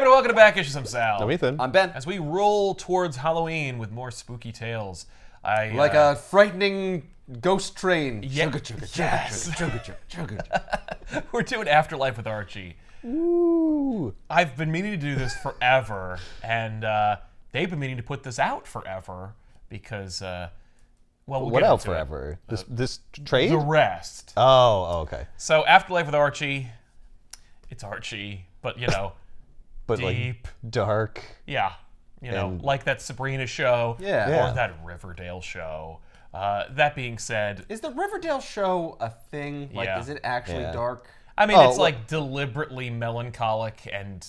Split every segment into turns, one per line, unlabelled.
and welcome to Back Issues. I'm Sal.
I'm Ethan.
I'm Ben.
As we roll towards Halloween with more spooky tales,
Like a frightening ghost train.
Yeah, yes. We're doing Afterlife with Archie.
Ooh.
I've been meaning to do this forever, and they've been meaning to put this out forever because, we'll
What
get
else
into it.
forever? This trade?
The rest.
Oh, okay.
So Afterlife with Archie, it's Archie, but
But
deep.
like dark.
Yeah.
And-
Like that Sabrina show,
Yeah.
or that Riverdale show. That being said,
Is the Riverdale show a thing? Like,
Yeah.
is it actually
Yeah.
dark?
I mean,
Oh,
it's
well-
like deliberately melancholic and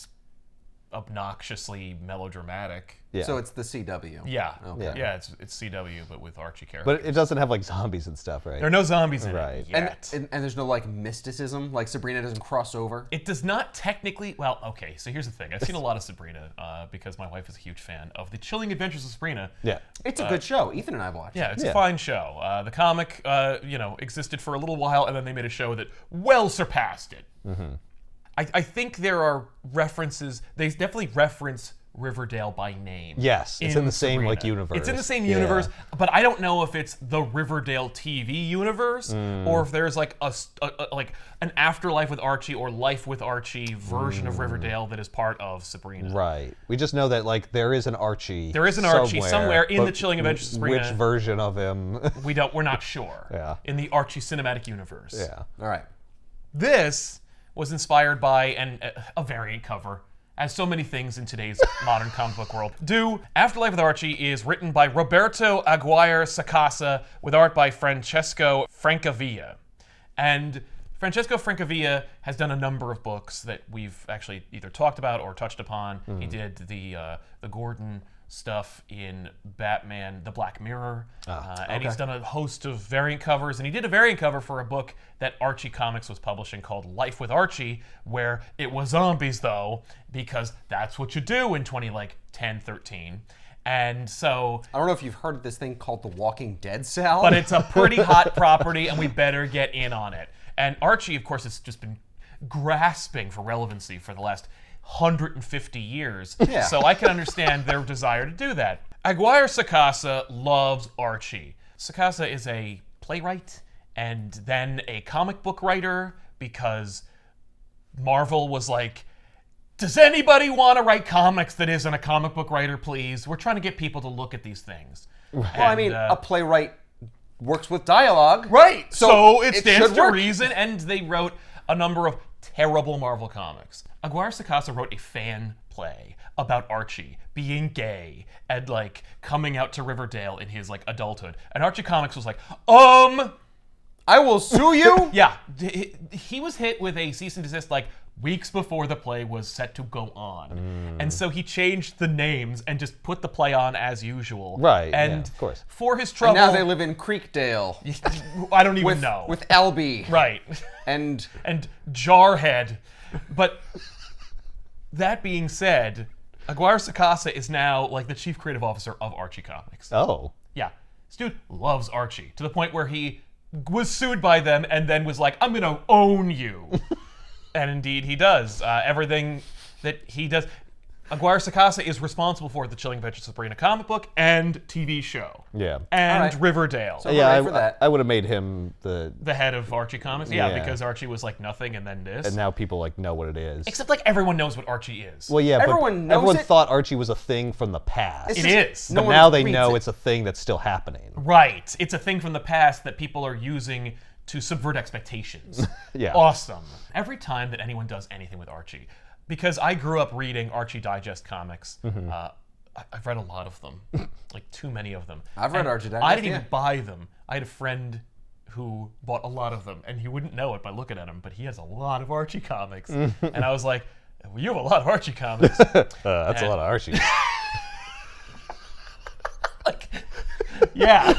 obnoxiously melodramatic.
Yeah.
So it's the CW.
Yeah,
Okay.
yeah, it's CW, but with Archie characters.
But it doesn't have like zombies and stuff, right?
There are no zombies in
Right.
it
And,
yet.
and there's no like mysticism. Like Sabrina doesn't cross over.
It does not technically. Well, okay. So here's the thing. I've seen a lot of Sabrina because my wife is a huge fan of the Chilling Adventures of Sabrina.
Yeah.
It's a good show. Ethan and I watched.
Yeah, it's
Yeah.
a fine show. The comic, existed for a little while, and then they made a show that well surpassed it.
Mm-hmm.
I think there are references. They definitely reference Riverdale by name.
Yes, it's in the same, like,
Sabrina.
universe.
It's in the same
Yeah.
universe, but I don't know if it's the Riverdale TV universe or if there's like like an Afterlife with Archie or Life with Archie version of Riverdale that is part of Sabrina.
Right. We just know that like there is an Archie.
There is an Archie somewhere in
but
the Chilling Adventures of Sabrina.
Which version of him?
We're not sure.
Yeah.
In the Archie cinematic universe.
Yeah.
All right.
This was inspired by a variant cover, as so many things in today's modern comic book world do. Afterlife with Archie is written by Roberto Aguirre Sacasa with art by Francesco Francavilla. And Francesco Francavilla has done a number of books that we've actually either talked about or touched upon. He did the Gordon stuff in Batman The Black Mirror. And he's done a host of variant covers. And he did a variant cover for a book that Archie Comics was publishing called Life with Archie, where it was zombies, though, because that's what you do in 2010, 13. And so...
I don't know if you've heard of this thing called The Walking Dead, Sal.
But it's a pretty hot property, and we better get in on it. And Archie, of course, has just been grasping for relevancy for the last 150 years.
Yeah.
So I can understand their desire to do that. Aguirre Sacasa loves Archie. Sacasa is a playwright and then a comic book writer because Marvel was like, does anybody want to write comics that isn't a comic book writer, please? We're trying to get people to look at these things.
Well, I mean, a playwright works with dialogue.
Right. So it
it
stands
should
to
work.
reason, and they wrote a number of terrible Marvel comics. Aguirre Sacasa wrote a fan play about Archie being gay and like coming out to Riverdale in his like adulthood. And Archie Comics was like,
I will sue you.
yeah. He was hit with a cease and desist like weeks before the play was set to go on. And so he changed the names and just put the play on as usual.
Right,
And
yeah, of course.
for his trouble...
Now they live in Creekdale
I don't even know.
with Albie.
Right.
And
Jarhead. But that being said, Aguirre Sacasa is now like the chief creative officer of Archie Comics.
Oh.
Yeah. This dude loves Archie to the point where he was sued by them and then was like, I'm going to own you. And indeed he does. Everything that he does. Aguirre Sacasa is responsible for the Chilling Adventures of Sabrina comic book and TV show.
Yeah.
And
All right.
Riverdale.
So-
Yeah,
hooray for that.
I would have made him the...
The head of Archie Comics. Yeah,
Yeah.
because Archie was like nothing and then this.
And now people like know what it is.
Except like everyone knows what Archie is.
Well, yeah,
Everyone
but
knows
everyone
it.
thought Archie was a thing from the past.
It's
It
just-
is.
No
But
one
now they
reads
know
it.
it's a thing that's still happening.
Right. It's a thing from the past that people are using to subvert expectations.
Yeah.
Awesome. Every time that anyone does anything with Archie, because I grew up reading Archie Digest comics, I've read a lot of them, like too many of them.
I've read
And
Archie Digest,
I didn't
yeah.
even buy them. I had a friend who bought a lot of them, and he wouldn't know it by looking at him, but he has a lot of Archie comics. And I was like, well, you have a lot of Archie comics.
That's a lot of Archie.
Like, yeah.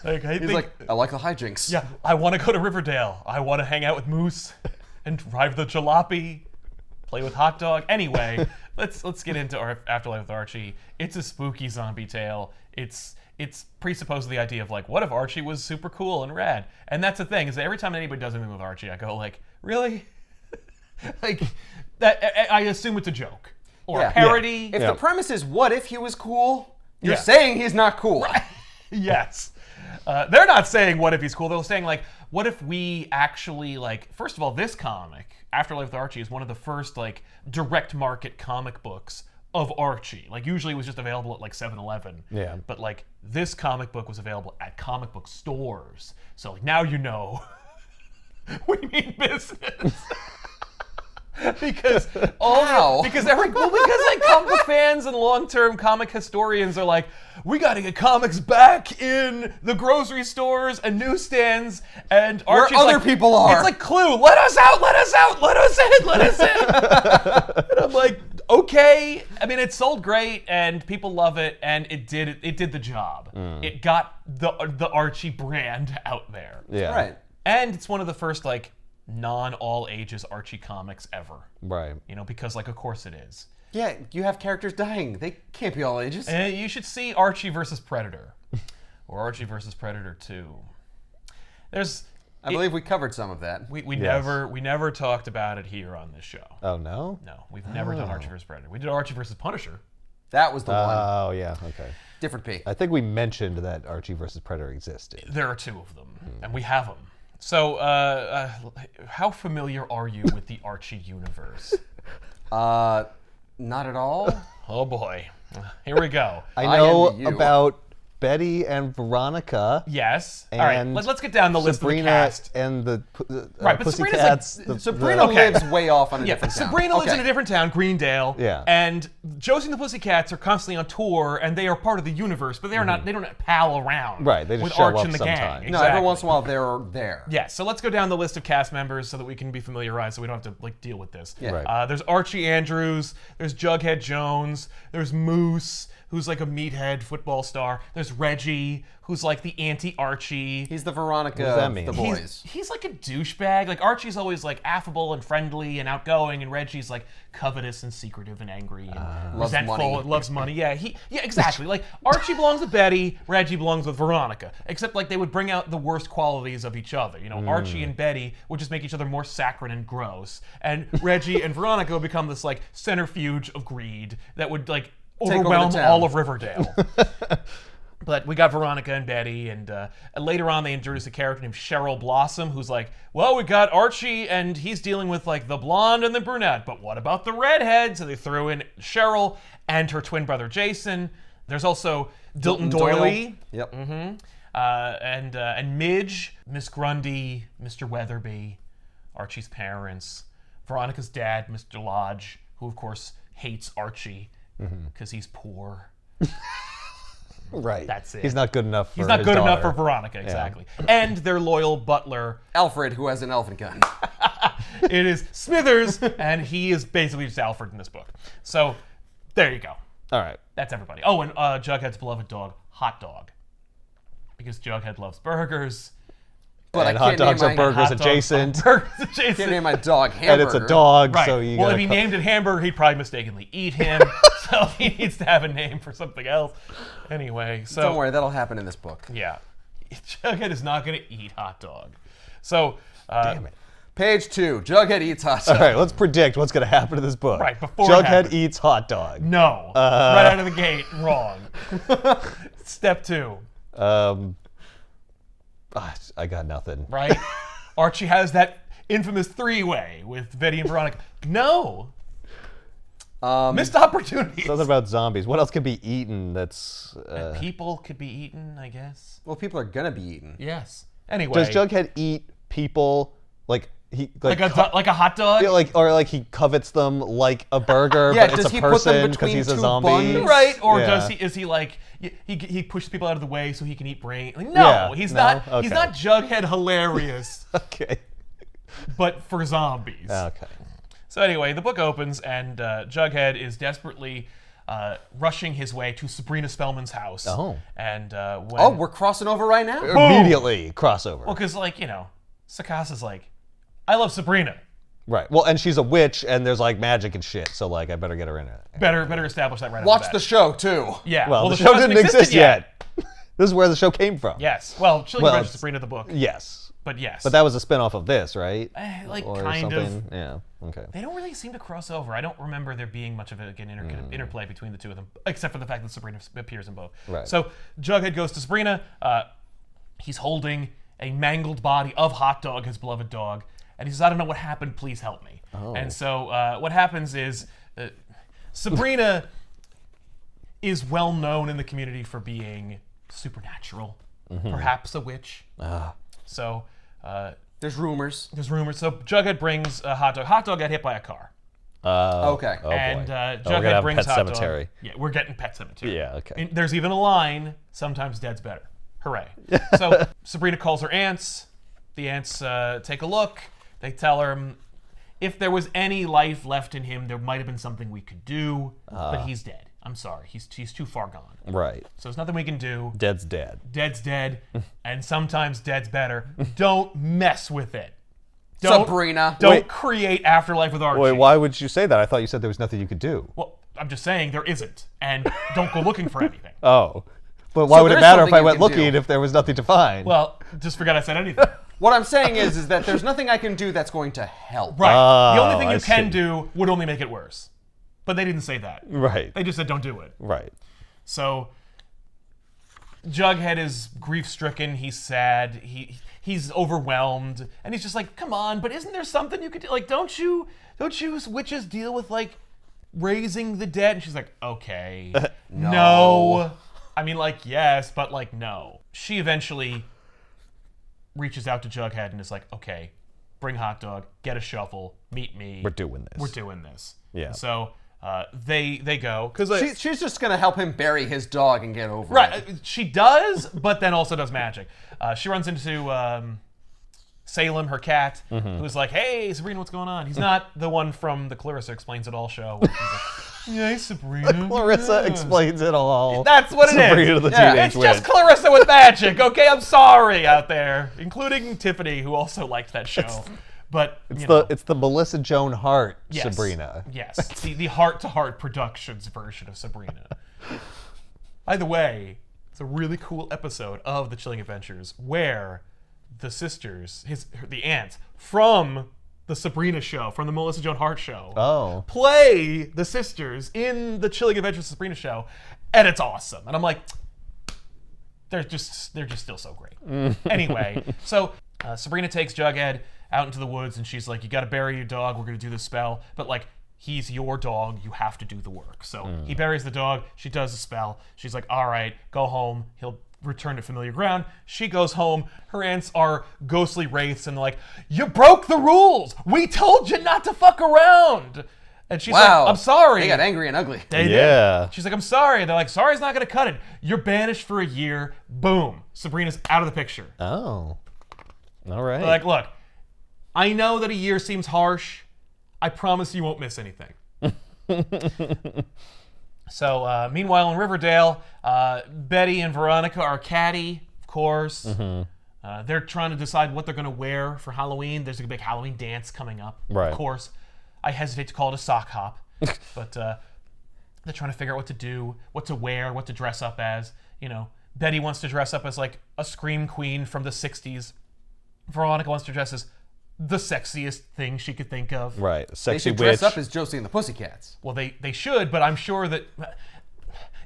Like, I
He's
think,
like, I like the hijinks.
yeah, I want to go to Riverdale. I want to hang out with Moose and drive the jalopy, play with Hot Dog. Anyway, let's get into our Afterlife with Archie. It's a spooky zombie tale. It's presupposes the idea of like, what if Archie was super cool and rad? And that's the thing, is that every time anybody does anything with Archie, I go like, really? Like, that, I assume it's a joke. Or
Yeah.
a parody.
If
Yeah.
the premise is what if he was cool, you're
Yeah.
saying he's not cool.
Yes. They're not saying what if he's cool. They're saying, like, what if we actually, like, first of all, this comic, Afterlife with Archie, is one of the first, like, direct market comic books of Archie. Like, usually it was just available at, like, 7-Eleven.
Yeah.
But, like, this comic book was available at comic book stores. So, like, now you know we mean business. Because
How?
because like comic book fans and long-term comic historians are like, we got to get comics back in the grocery stores and newsstands, and Archie's
other
like,
people are.
It's like Clue. Let us out! Let us out! Let us in! Let us in! And I'm like, okay. I mean, it sold great, and people love it, and it did the job. It got the Archie brand out there.
Yeah.
Right.
And it's one of the first, like, non-all ages Archie comics ever.
Right.
You know, because, like, of course it is.
Yeah, you have characters dying. They can't be all ages.
And you should see Archie versus Predator. Or Archie versus Predator 2.
I believe we covered some of that.
We
Yes.
never talked about it here on this show.
Oh, no?
No, we've never done Archie versus Predator. We did Archie versus Punisher.
That was the one.
Oh, yeah. Okay.
Different P.
I think we mentioned that Archie versus Predator existed.
There are two of them, and we have them. So, how familiar are you with the Archie universe?
Not at all.
Oh boy, here we go.
I know
envy you.
about Betty and Veronica.
Yes.
And
All right. Let's get down the list
Sabrina
of the cast.
and the
Right, but Sabrina's
Pussycats.
Sabrina
Okay.
lives way off on a
Yeah,
different town.
Sabrina lives in
Okay.
a different town, Greendale.
Yeah.
And Josie and the Pussycats are constantly on tour, and they are part of the universe, but they are not. They don't pal around.
Right, they just
with
show
Arch
up
and the
sometimes.
gang.
No,
Exactly.
every once in a while they're there.
Yeah, so let's go down the list of cast members so that we can be familiarized, so we don't have to like deal with this.
Yeah.
Right.
There's Archie Andrews. There's Jughead Jones. There's Moose, who's like a meathead football star. There's Reggie, who's like the anti-Archie.
He's the Veronica
does that
of
mean?
the boys.
He's like a douchebag. Like Archie's always like affable and friendly and outgoing, and Reggie's like covetous and secretive and angry and
Loves
resentful
money.
and loves money. Yeah, exactly. Like Archie belongs with Betty, Reggie belongs with Veronica. Except like they would bring out the worst qualities of each other. You know, Archie and Betty would just make each other more saccharine and gross, and Reggie and Veronica would become this like centrifuge of greed that would like
over the
overwhelm
town.
all of Riverdale. But we got Veronica and Betty, and later on they introduced a character named Cheryl Blossom, who's like, well, we got Archie, and he's dealing with like the blonde and the brunette, but what about the redhead? So they threw in Cheryl and her twin brother Jason. There's also Dilton Doily.
Yep.
And Midge, Miss Grundy, Mr. Weatherby, Archie's parents, Veronica's dad, Mr. Lodge, who of course hates Archie because he's poor.
Right.
That's it.
He's not good enough for
He's not
his
good enough for
daughter.
Veronica, exactly. And their loyal butler,
Alfred, who has an elephant gun.
it is Smithers, and he is basically just Alfred in this book. So there you go.
All right.
That's everybody. Oh, and Jughead's beloved dog, Hot Dog. Because Jughead loves burgers.
But
And
I
hot
can't
dogs
name
are
my
burgers
Hot dogs
adjacent.
are burgers
can't
adjacent.
name my dog
And
Hamburger.
it's a dog,
Right.
so you
Well,
gotta
if he
cut-
named it Hamburger, he'd probably mistakenly eat him. So he needs to have a name for something else. Anyway, so
Don't worry, that'll happen in this book.
yeah, Jughead is not going to eat Hot Dog. So
Damn it.
Page 2. Jughead eats hot dog.
All right, let's predict what's going to happen to this book.
Right, before it
Jughead
happens.
eats hot dog.
no, right out of the gate, wrong. Step 2,
I got nothing.
right? Archie has that infamous three-way with Betty and Veronica. No, missed opportunities.
Something about zombies. What else can be eaten that's...
People could be eaten, I guess.
Well, people are gonna be eaten.
Yes. Anyway,
Does Jughead eat people like he
like a hot dog?
yeah, or like he covets them like a burger,
Yeah,
but it's
does
a
he put them
person because
between
he's a
two
zombie?
buns?
Right, or
Yeah.
is he like he pushes people out of the way so he can eat brain? Like, no,
Yeah,
he's
no?
not.
Okay.
He's not Jughead hilarious,
Okay.
but for zombies.
Okay.
So anyway, the book opens and Jughead is desperately rushing his way to Sabrina Spellman's house.
Oh.
And when
Oh, we're crossing over right now?
Immediately crossover.
well, because like Sakasa's like, I love Sabrina.
Right. Well, and she's a witch, and there's like magic and shit. So like, I better get her in it.
Better establish that right.
Watch
off
the
bat.
show, too.
Yeah.
Well, the show
hasn't
didn't exist
existed
yet. This is where the show came from.
Yes. Well, Chili
Well,
Bread is
it's-
Sabrina the book.
Yes.
But yes.
But that was a spinoff of this, right?
Like,
Or
kind
something?
of.
Yeah. Okay.
They don't really seem to cross over. I don't remember there being much of an interplay between the two of them, except for the fact that Sabrina appears in both.
Right.
So Jughead goes to Sabrina. He's holding a mangled body of Hot Dog, his beloved dog, and he says, "I don't know what happened. Please help me."
Oh.
And so what happens is Sabrina is well known in the community for being supernatural, perhaps a witch. So
There's rumors.
there's rumors. So Jughead brings Hot Dog. Hot Dog got hit by a car.
Okay.
Oh,
And
boy.
Jughead
we're gonna have
brings
Pet
Hot
Cemetery.
Dog. Yeah, we're getting Pet Cemetery.
Yeah, okay.
And there's even a line, sometimes dead's better. Hooray. So Sabrina calls her aunts. The aunts take a look. They tell her if there was any life left in him, there might have been something we could do, but he's dead. I'm sorry. He's too far gone.
Right.
So there's nothing we can do.
Dead's dead.
Dead's dead, and sometimes dead's better. Don't mess with it. Don't,
Sabrina.
Don't
Wait.
create Afterlife with Archie.
Wait, why would you say that? I thought you said there was nothing you could do.
Well, I'm just saying there isn't, and don't go looking for anything.
Oh. But why would it
there's
matter if
something
I
you
went
can
looking
do.
if there was nothing to find?
Well, just forget I said anything.
What I'm saying is that there's nothing I can do that's going to help.
Right. The only thing
I
you can
see.
do would only make it worse. But they didn't say that.
Right.
They just said don't do it.
Right.
So Jughead is grief-stricken. He's sad. He's overwhelmed, and he's just like, "Come on, but isn't there something you could do? Like, don't you witches deal with like raising the dead?" And she's like, "Okay, no. I mean, like, yes, but like, no." She eventually reaches out to Jughead and is like, "Okay, bring Hot Dog, get a shovel, meet me.
We're doing this.
We're doing this."
Yeah.
So they go because
She's just going to help him bury his dog and get over
right,
it.
she does, but then also does magic. She runs into Salem, her cat, who's like, "Hey, Sabrina, what's going on?" He's not the one from the Clarissa Explains It All show. Where he's like, "Yay, Sabrina."
Clarissa
yeah."
explains it all.
That's what it is.
Sabrina the
Yeah.
Teenage
It's just
Witch.
Clarissa with magic, okay? I'm sorry out there, including Tiffany, who also liked that show. But
It's the Melissa Joan Hart
yes,
Sabrina.
Yes, the Heart-to-Heart Productions version of Sabrina. By the way, it's a really cool episode of The Chilling Adventures where the sisters, the aunts from the Sabrina show, from the Melissa Joan Hart show,
Oh.
play the sisters in The Chilling Adventures of Sabrina show, and it's awesome. And I'm like, they're just still so great. Anyway, so Sabrina takes Jughead out into the woods, and she's like, "You got to bury your dog. We're gonna do this spell, but like, he's your dog. You have to do the work." So he buries the dog. She does the spell. She's like, "All right, go home. He'll return to familiar ground." She goes home. Her aunts are ghostly wraiths, and they're like, "You broke the rules. We told you not to fuck around." And she's
Wow.
like, "I'm sorry."
They got angry and ugly.
They did.
Yeah.
She's like, "I'm sorry." They're like, "Sorry's not gonna cut it. You're banished for a year." Boom. Sabrina's out of the picture.
Oh. All right.
They're like, "Look, I know that a year seems harsh. I promise you won't miss anything." So, meanwhile in Riverdale, Betty and Veronica are catty, of course. They're trying to decide what they're going to wear for Halloween. There's a big Halloween dance coming up,
Right.
of course. I hesitate to call it a sock hop, but they're trying to figure out what to do, what to wear, what to dress up as. You know, Betty wants to dress up as like a scream queen from the 60s. Veronica wants to dress as the sexiest thing she could think of.
Right.
They
Sexy
should dress
witch.
up as Josie and the Pussycats.
Well, they should, but I'm sure that...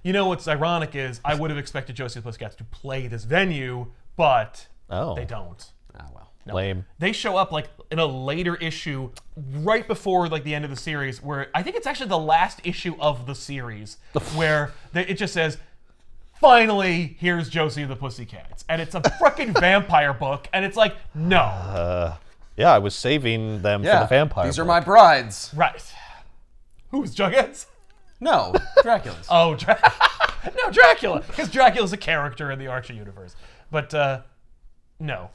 You know what's ironic is I would have expected Josie and the Pussycats to play this venue, but
Oh.
they don't.
Ah, well.
No.
Lame.
They show up like in a later issue, right before like the end of the series, where I think it's actually the last issue of the series, where it just says, "Finally, here's Josie and the Pussycats," and it's a freaking vampire book, and it's like, no,
Yeah, I was saving them
Yeah.
for the vampire.
These are
book.
my brides.
right? Who's Jughead's?
No, Dracula's.
Oh, no, Dracula, because Dracula's a character in the Archie universe, but no.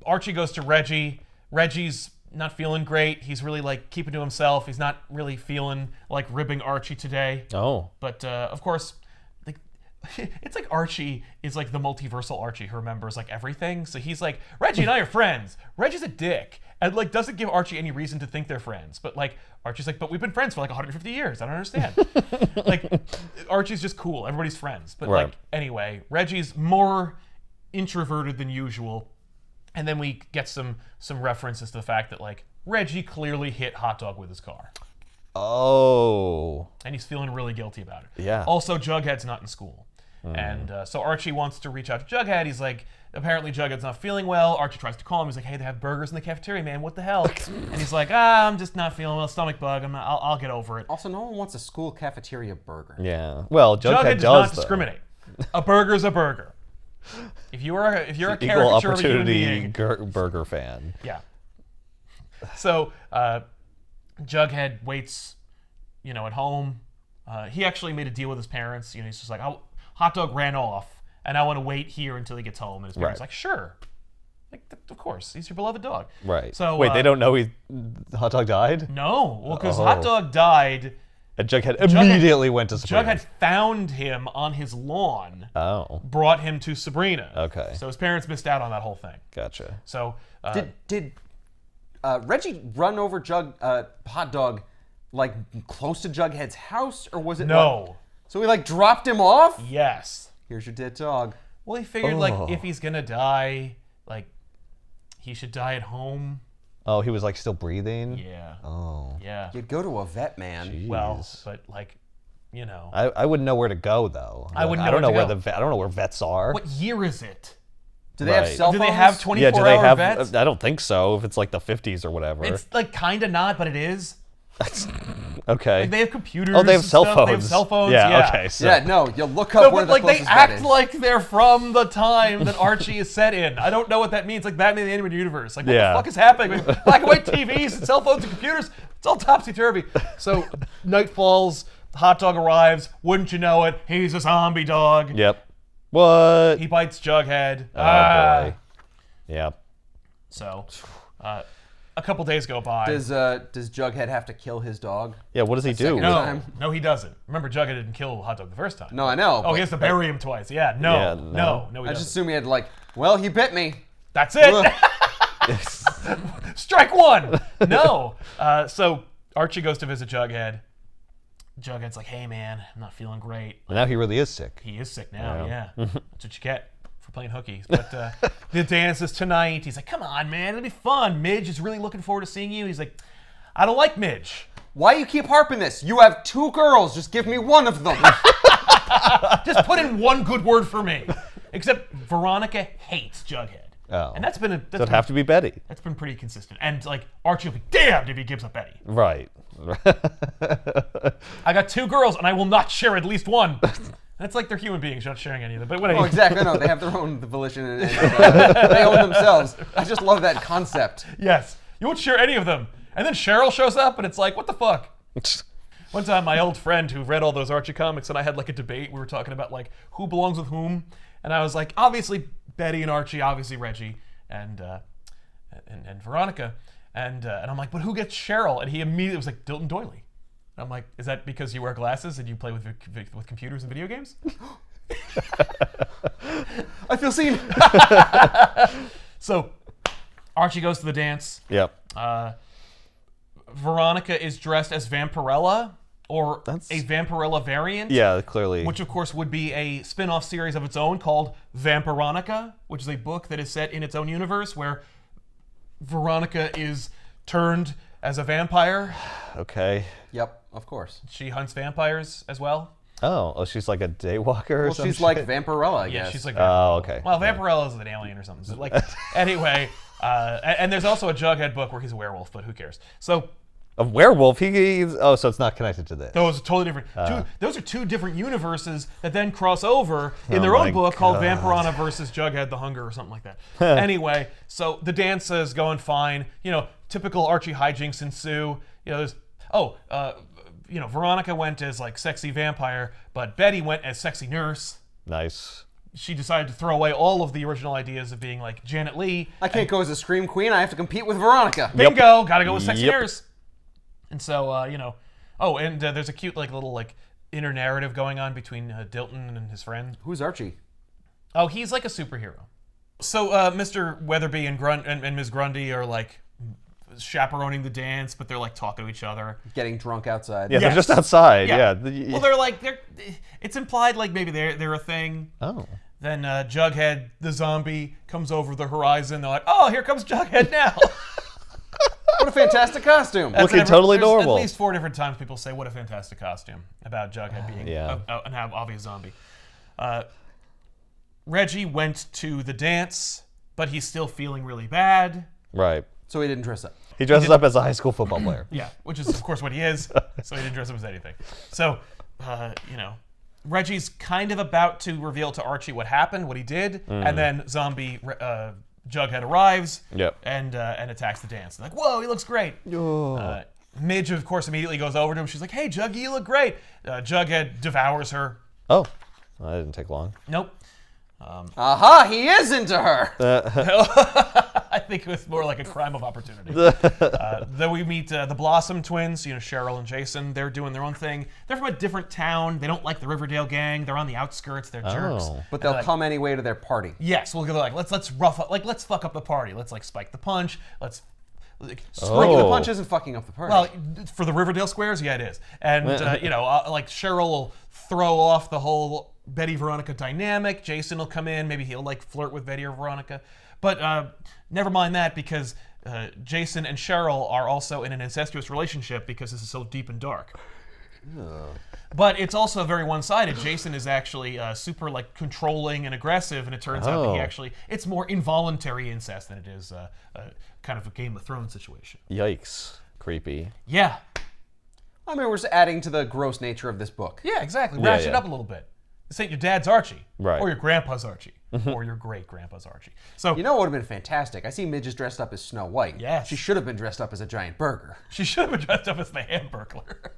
Archie goes to Reggie. Reggie's not feeling great. He's really like keeping to himself. He's not really feeling like ribbing Archie today.
Oh.
But of course, like it's like Archie is like the multiversal Archie who remembers like everything. So he's like, "Reggie and I are friends." Reggie's a dick and like doesn't give Archie any reason to think they're friends. But like Archie's like, "But we've been friends for like 150 years. I don't understand." Like Archie's just cool. Everybody's friends. But
Right.
like anyway, Reggie's more introverted than usual. And then we get some references to the fact that like Reggie clearly hit Hot Dog with his car.
Oh.
And he's feeling really guilty about it.
Yeah.
Also, Jughead's not in school. And so Archie wants to reach out to Jughead. He's like, apparently Jughead's not feeling well. Archie tries to call him. He's like, hey, they have burgers in the cafeteria, man. What the hell? And he's like, I'm just not feeling well. Stomach bug. I'll get over it.
Also, no one wants a school cafeteria burger.
Yeah. Well, Jughead
Does not
though.
discriminate. A burger's a burger. If you're a
Equal
caricature of a human
opportunity
being,
burger fan.
yeah. So Jughead waits, at home. He actually made a deal with his parents. He's just like, Hot Dog ran off, and I want to wait here until he gets home. And his parents are like, sure. Like, of course, he's your beloved dog.
Right.
So
wait, they don't know Hot Dog died?
No, well, because Hot Dog died.
And Jughead immediately went to Sabrina.
Jughead found him on his lawn.
Oh.
Brought him to Sabrina.
Okay.
So his parents missed out on that whole thing.
Gotcha.
So
Did Reggie run over Hot Dog like close to Jughead's house, or was it?
No.
So he like dropped him off?
Yes.
Here's your dead dog.
Well, he figured like if he's gonna die, like he should die at home.
Oh, he was like still breathing?
Yeah.
Oh.
Yeah.
You'd go to a vet, man.
Jeez.
Well, but like,
I wouldn't know where to go though.
I wouldn't know
I don't know
where
where
to
I don't know where vets are.
What year is it?
Do they have
Right.
cell
Do
phones?
they have 24-hour vets?
I don't think so. If it's like the 50s or whatever.
It's like kind of not, but it is.
Okay.
Like they have computers.
Oh, they have
and
cell
stuff.
phones.
They have cell phones.
Yeah. Okay. So.
Yeah, no, you look up
No,
where
but
the
like they
closest vet
act
is.
like they're from the time that Archie is set in. I don't know what that means. Like Batman the Animated Universe. Like what the fuck is happening? Black and white TVs and cell phones and computers. It's all topsy turvy. So night falls. Hot Dog arrives. Wouldn't you know it? He's a zombie dog.
Yep. What?
He bites Jughead.
Oh boy. Yep.
So, a couple days go by.
Does Jughead have to kill his dog?
Yeah. What does he do?
second
no,
time?
no, he doesn't. Remember, Jughead didn't kill Hot Dog the first time.
No, I know.
Oh, he has to bury him twice. Yeah, no,
Yeah,
no, he
I
doesn't.
just assume he had like, well, he bit me.
That's it.
Ugh.
Strike one. No. So Archie goes to visit Jughead. Jughead's like, hey man, I'm not feeling great.
Now he really is sick.
He is sick now, yeah. That's what you get for playing hooky. But the dance is tonight. He's like, come on, man, it'll be fun. Midge is really looking forward to seeing you. He's like, I don't like Midge.
Why you keep harping this? You have 2 girls. Just give me one of them.
Just put in one good word for me. Except Veronica hates Jughead.
Oh.
And that's been
Does it have to be Betty?
that's been pretty consistent. And like Archie will be damned if he gives up Betty.
Right.
I got 2 girls and I will not share at least one. That's like they're human beings, you're not sharing any of them. But whatever.
Oh, exactly. No, they have their own volition and they own themselves. I just love that concept.
Yes. You won't share any of them. And then Cheryl shows up and it's like, what the fuck? One time my old friend who read all those Archie comics and I had like a debate. We were talking about like who belongs with whom. And I was like, obviously Betty and Archie, obviously Reggie and Veronica. And I'm like, but who gets Cheryl? And he immediately was like, Dilton Doily. And I'm like, is that because you wear glasses and you play with computers and video games?
I feel seen.
So Archie goes to the dance.
Yep.
Veronica is dressed as Vampirella, or a Vampirella variant.
Yeah, clearly.
Which, of course, would be a spin-off series of its own called Vampironica, which is a book that is set in its own universe where Veronica is turned as a vampire.
Okay.
Yep, of course.
She hunts vampires as well.
Oh, she's like a daywalker or
Well,
something?
she's like Vampirella, I guess.
Yeah, she's like
Oh, okay.
Well, Vampirella is an alien or something. So, like, anyway, and there's also a Jughead book where he's a werewolf, but who cares? So
A werewolf? Oh, so it's not connected to this.
those are totally different. Those are 2 different universes that then cross over in their
my
own book called
God.
Vampirana versus Jughead the Hunger or something like that. Anyway, so the dance is going fine. Typical Archie hijinks ensue. Veronica went as like sexy vampire, but Betty went as sexy nurse.
Nice.
She decided to throw away all of the original ideas of being like Janet Leigh.
I can't go as a Scream Queen. I have to compete with Veronica.
Bingo! Gotta go with sexy
Yep.
nurse. And so, there's a cute like little like inner narrative going on between Dilton and his friend.
Who's Archie?
Oh, he's like a superhero. So Mr. Weatherby and Ms. Grundy are like chaperoning the dance, but they're like talking to each other.
Getting drunk outside.
Yeah, they're
Yes.
just outside.
Yeah.
Yeah.
Well, they're. It's implied like maybe they're a thing.
Oh.
Then Jughead, the zombie, comes over the horizon. They're like, oh, here comes Jughead now.
What a fantastic costume.
Looking totally
there's
normal.
At least 4 different times people say, what a fantastic costume about Jughead being an obvious zombie. Reggie went to the dance, but he's still feeling really bad.
Right.
So he didn't dress up.
He dresses up as a high school football player.
Yeah, which is, of course, what he is. So he didn't dress up as anything. So, Reggie's kind of about to reveal to Archie what happened, what he did, and then zombie Jughead arrives and attacks the dance. They're like, whoa, he looks great. Midge, of course, immediately goes over to him. She's like, hey, Juggy, you look great. Jughead devours her.
Oh, that didn't take long.
Nope.
Aha, he is into her.
I think it was more like a crime of opportunity. Then we meet the Blossom twins, Cheryl and Jason. They're doing their own thing. They're from a different town. They don't like the Riverdale gang. They're on the outskirts. They're jerks.
But they'll come anyway to their party.
Yes, we'll go like, let's rough up, let's fuck up the party. Let's spike the punch. Let's
Spiking the punch isn't fucking up the party.
Well, for the Riverdale squares, yeah, it is. And like Cheryl will throw off the whole Betty Veronica dynamic. Jason will come in. Maybe he'll flirt with Betty or Veronica. But never mind that, because Jason and Cheryl are also in an incestuous relationship because this is so deep and dark. But it's also very one-sided. Jason is actually super controlling and aggressive, and it turns out that it's more involuntary incest than it is kind of a Game of Thrones situation.
Yikes. Creepy.
Yeah.
I mean, we're just adding to the gross nature of this book.
Yeah, exactly. Ratchet it up a little bit. This ain't your dad's Archie.
Right.
Or your grandpa's Archie. Or your great-grandpa's Archie. So
you know what would have been fantastic? I see Midge is dressed up as Snow White.
Yes.
She should have been dressed up as a giant burger.
She should have been dressed up as the Hamburglar.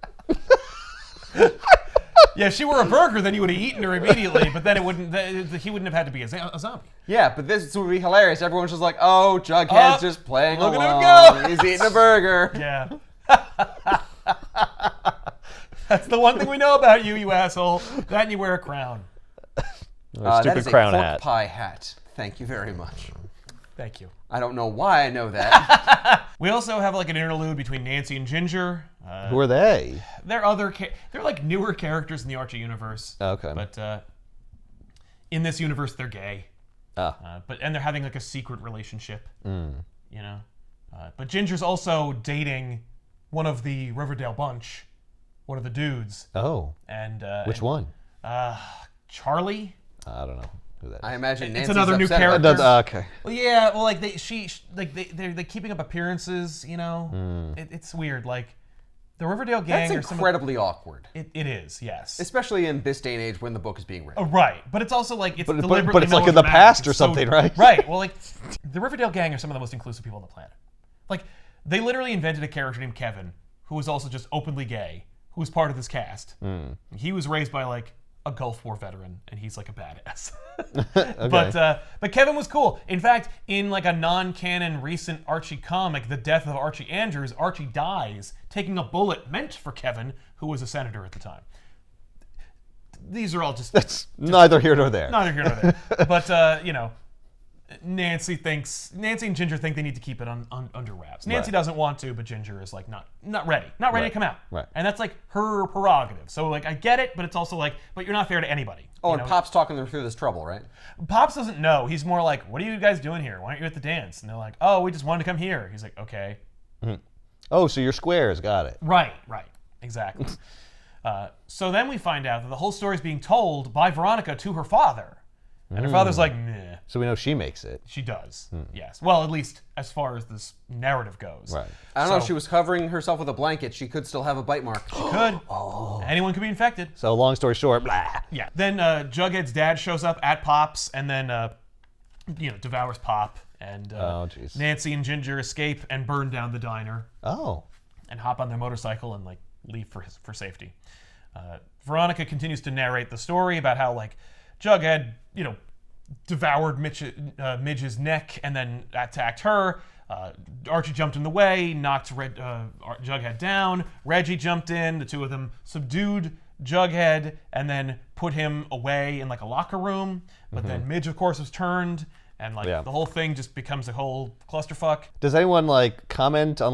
Yeah, if she were a burger, then you would have eaten her immediately, but then he wouldn't have had to be a zombie.
Yeah, but this would be hilarious. Everyone's just like, oh, Jughead's just playing
look
along.
at him go.
He's eating a burger.
Yeah. That's the one thing we know about you, you asshole. That and you wear a crown.
Stupid
that is
crown
a pork
hat.
pie hat. Thank you very much.
Thank you.
I don't know why I know that.
We also have an interlude between Nancy and Ginger.
Who are they?
They're they're newer characters in the Archie universe.
Okay.
But in this universe, they're gay. And they're having a secret relationship. But Ginger's also dating one of the Riverdale bunch, one of the dudes.
Oh.
And
which one?
Charlie.
I don't know who that is.
I imagine
It's
Nancy's
another new
upset about
character.
this.
Okay.
Well, yeah. Well, they're keeping up appearances. It's weird. The Riverdale gang.
That's incredibly awkward.
It is, yes.
Especially in this day and age when the book is being written.
Right, but it's also it's
But
deliberately
it's in the
melodramatic.
past or
It's so-
something, right?
Right. Well, the Riverdale gang are some of the most inclusive people on the planet. They literally invented a character named Kevin, who was also just openly gay, who was part of this cast. He was raised by a Gulf War veteran, and he's a badass.
Okay.
But Kevin was cool. In fact, in a non-canon recent Archie comic, The Death of Archie Andrews, Archie dies taking a bullet meant for Kevin, who was a senator at the time. These are all just
Neither here nor there.
neither here nor there. But Nancy and Ginger think they need to keep it under wraps. Nancy doesn't want to, but Ginger is not ready to come out.
Right.
And that's her prerogative. So I get it, but it's also but you're not fair to anybody.
Oh, and Pop's talking them through this trouble, right?
Pops doesn't know. He's more what are you guys doing here? Why aren't you at the dance? And they're like, oh, we just wanted to come here. He's like, okay.
Oh, so you're squares. Got it.
Right, exactly. So then we find out that the whole story is being told by Veronica to her father. And her father's like, meh.
So we know she makes it.
She does, yes. Well, at least as far as this narrative goes.
Right.
I don't know if she was covering herself with a blanket. She could still have a bite mark.
She could. Anyone could be infected.
So long story short, blah.
Yeah. Then Jughead's dad shows up at Pop's and then, devours Pop. And Nancy and Ginger escape and burn down the diner.
Oh.
And hop on their motorcycle and leave for safety. Veronica continues to narrate the story about how Jughead, devoured Midge's neck and then attacked her. Archie jumped in the way, knocked Jughead down. Reggie jumped in. The two of them subdued Jughead and then put him away in a locker room. But then Midge, of course, was turned, and the whole thing just becomes a whole clusterfuck.
Does anyone comment on